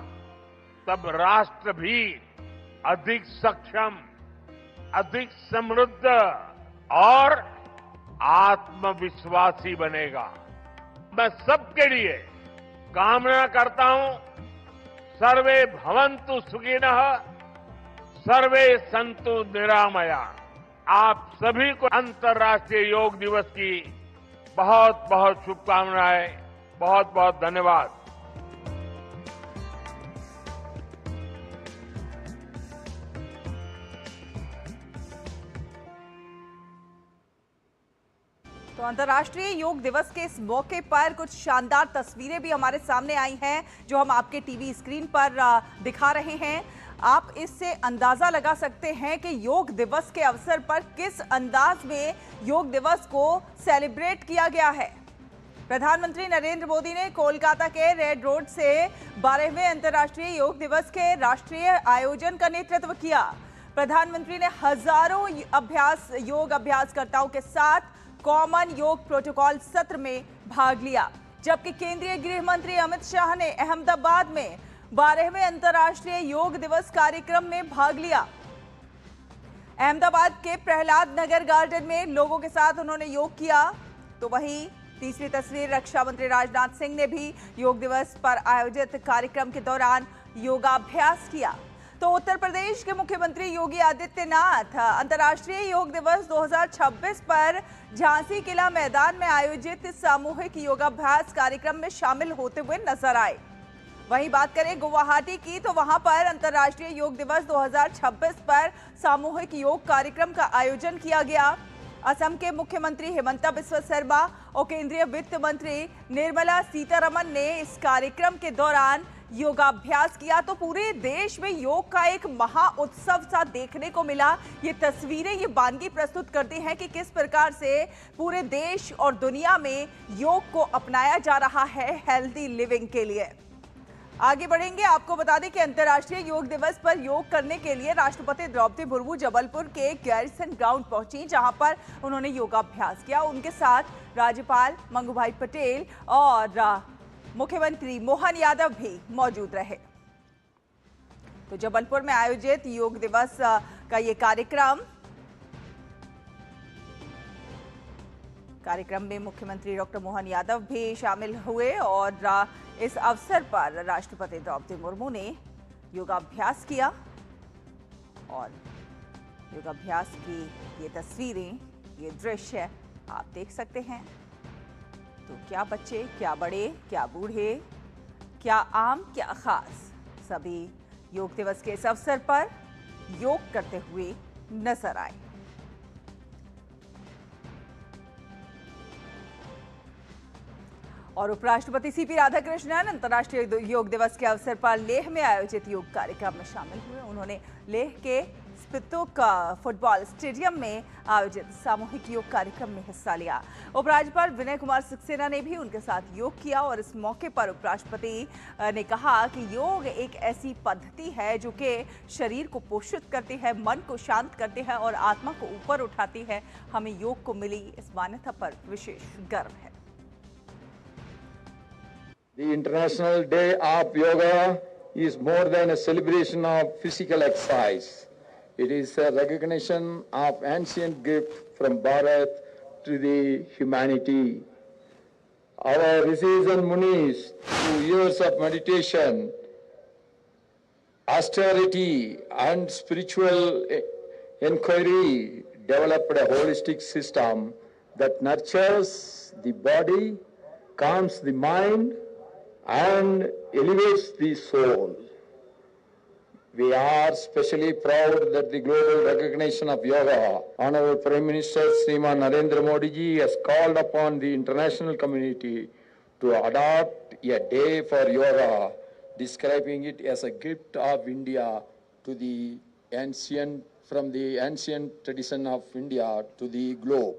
तब राष्ट्र भी अधिक सक्षम, अधिक समृद्ध और आत्मविश्वासी बनेगा। मैं सबके लिए कामना करता हूं, सर्वे भवन्तु सुखिनः, सर्वे सन्तु निरामया। आप सभी को अंतर्राष्ट्रीय योग दिवस की बहुत बहुत शुभकामनाएं, बहुत बहुत धन्यवाद। तो अंतर्राष्ट्रीय योग दिवस के इस मौके पर कुछ शानदार तस्वीरें भी हमारे सामने आई हैं, जो हम आपके टीवी स्क्रीन पर दिखा रहे हैं। आप इससे अंदाजा लगा सकते हैं कि योग दिवस के अवसर पर किस अंदाज में योग दिवस को सेलिब्रेट किया गया है। प्रधानमंत्री नरेंद्र मोदी ने कोलकाता के रेड रोड से 12वें अंतर्राष्ट्रीय योग दिवस के राष्ट्रीय आयोजन का नेतृत्व किया। प्रधानमंत्री ने हजारों योग अभ्यासकर्ताओं के साथ कॉमन योग प्रोटोकॉल सत्र में भाग लिया, जबकि केंद्रीय गृह मंत्री अमित शाह ने अहमदाबाद में 12वें अंतर्राष्ट्रीय योग दिवस कार्यक्रम में भाग लिया। अहमदाबाद के प्रहलाद नगर गार्डन में लोगों के साथ उन्होंने योग किया। तो वहीं तीसरी तस्वीर, रक्षा मंत्री राजनाथ सिंह ने भी योग दिवस पर आयोजित कार्यक्रम के दौरान योगाभ्यास किया। तो उत्तर प्रदेश के मुख्यमंत्री योगी आदित्यनाथ अंतर्राष्ट्रीय योग दिवस 2026 पर झांसी किला मैदान में आयोजित सामूहिक योगाभ्यास कार्यक्रम में शामिल होते हुए नजर आए। वहीं बात करें गुवाहाटी की तो वहां पर अंतर्राष्ट्रीय योग दिवस 2026 पर सामूहिक योग कार्यक्रम का आयोजन किया गया। असम के मुख्यमंत्री हिमंता बिस्वा शर्मा और केंद्रीय वित्त मंत्री निर्मला सीतारमण ने इस कार्यक्रम के दौरान योगाभ्यास किया। तो पूरे देश में योग का एक महा उत्सव सा देखने को मिला। ये तस्वीरें ये वानगी प्रस्तुत करती हैं कि किस प्रकार से पूरे देश और दुनिया में योग को अपनाया जा रहा है हेल्दी लिविंग के लिए। आगे बढ़ेंगे, आपको बता दें कि अंतर्राष्ट्रीय योग दिवस पर योग करने के लिए राष्ट्रपति द्रौपदी मुर्मू जबलपुर के गैरिसन ग्राउंड पहुंची, जहां पर उन्होंने योगाभ्यास किया। उनके साथ राज्यपाल मंगूभाई पटेल और मुख्यमंत्री मोहन यादव भी मौजूद रहे। तो जबलपुर में आयोजित योग दिवस का ये कार्यक्रम में मुख्यमंत्री डॉक्टर मोहन यादव भी शामिल हुए और इस अवसर पर राष्ट्रपति द्रौपदी मुर्मू ने योगाभ्यास किया। और योगाभ्यास की ये तस्वीरें, ये दृश्य आप देख सकते हैं। तो क्या बच्चे, क्या बड़े, क्या बूढ़े, क्या आम, क्या खास, सभी योग दिवस के इस अवसर पर योग करते हुए नजर आए। और उपराष्ट्रपति सीपी राधाकृष्णन अंतर्राष्ट्रीय योग दिवस के अवसर पर लेह में आयोजित योग कार्यक्रम में शामिल हुए। उन्होंने लेह के स्पितुक फुटबॉल स्टेडियम में आयोजित सामूहिक योग कार्यक्रम में हिस्सा लिया। उपराज्यपाल विनय कुमार सक्सेना ने भी उनके साथ योग किया और इस मौके पर उपराष्ट्रपति ने कहा कि योग एक ऐसी पद्धति है जो कि शरीर को पोषित करती है, मन को शांत करती है और आत्मा को ऊपर उठाती है। हमें योग को मिली इस मान्यता पर विशेष गर्व है। The International Day of Yoga is more than a celebration of physical exercise. It is a recognition of ancient gift from Bharat to the humanity. Our rishis and munis, through years of meditation, austerity, and spiritual inquiry, developed a holistic system that nurtures the body, calms the mind, and elevates the soul. We are especially proud that the global recognition of yoga, Honorable Prime Minister Sriman Narendra Modi ji has called upon the international community to adopt a day for yoga, describing it as a gift of India to the ancient, from the ancient tradition of India to the globe.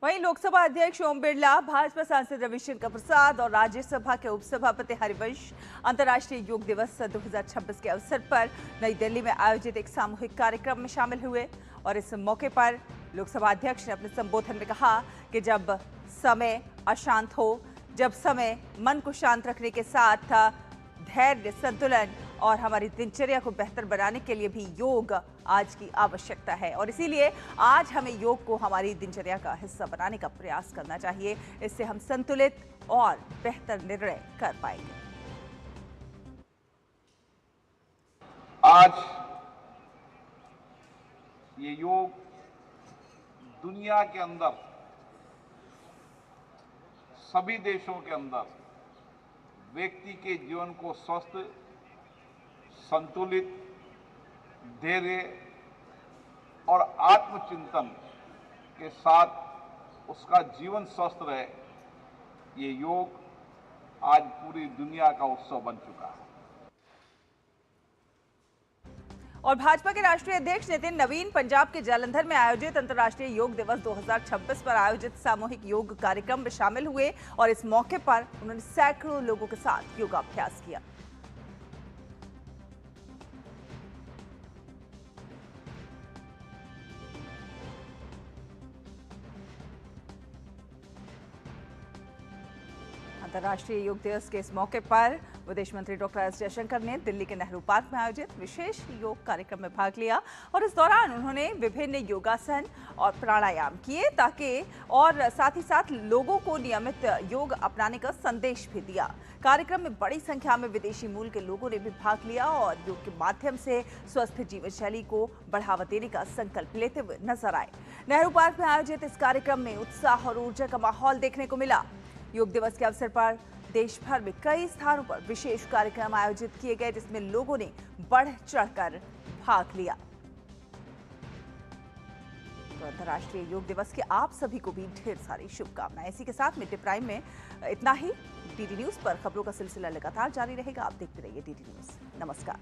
वहीं लोकसभा अध्यक्ष ओम बिरला, भाजपा सांसद रविशंकर प्रसाद और राज्यसभा के उपसभापति हरिवंश अंतर्राष्ट्रीय योग दिवस 2026 के अवसर पर नई दिल्ली में आयोजित एक सामूहिक कार्यक्रम में शामिल हुए। और इस मौके पर लोकसभा अध्यक्ष ने अपने संबोधन में कहा कि जब समय अशांत हो, जब समय मन को शांत रखने के साथ धैर्य, संतुलन और हमारी दिनचर्या को बेहतर बनाने के लिए भी योग आज की आवश्यकता है। और इसीलिए आज हमें योग को हमारी दिनचर्या का हिस्सा बनाने का प्रयास करना चाहिए। इससे हम संतुलित और बेहतर निर्णय कर पाएंगे। आज ये योग दुनिया के अंदर, सभी देशों के अंदर व्यक्ति के जीवन को स्वस्थ, संतुलित, धैर्य और आत्मचिंतन के साथ उसका जीवन स्वस्थ रहे, ये योग आज पूरी दुनिया का उत्सव बन चुका है। और भाजपा के राष्ट्रीय अध्यक्ष नितिन नवीन पंजाब के जालंधर में आयोजित अंतर्राष्ट्रीय योग दिवस 2026 पर आयोजित सामूहिक योग कार्यक्रम में शामिल हुए और इस मौके पर उन्होंने सैकड़ों लोगों के साथ योगाभ्यास किया। अंतर्राष्ट्रीय योग दिवस के इस मौके पर विदेश मंत्री डॉक्टर एस जयशंकर ने दिल्ली के नेहरू पार्क में आयोजित विशेष योग कार्यक्रम में भाग लिया और इस दौरान उन्होंने विभिन्न योगासन और प्राणायाम किए ताकि और साथ ही साथ लोगों को नियमित योग अपनाने का संदेश भी दिया। कार्यक्रम में बड़ी संख्या में विदेशी मूल के लोगों ने भी भाग लिया और योग के माध्यम से स्वस्थ जीवन शैली को बढ़ावा देने का संकल्प लेते हुए नजर आए। नेहरू पार्क में आयोजित इस कार्यक्रम में उत्साह और ऊर्जा का माहौल देखने को मिला। योग दिवस के अवसर पर देश भर में कई स्थानों पर विशेष कार्यक्रम आयोजित किए गए, जिसमें लोगों ने बढ़ चढ़कर भाग लिया। तो अंतर्राष्ट्रीय योग दिवस के आप सभी को भी ढेर सारी शुभकामनाएं। इसी के साथ मिड डे प्राइम में इतना ही। डीडी न्यूज पर खबरों का सिलसिला लगातार जारी रहेगा। आप देखते रहिए डीडी न्यूज। नमस्कार।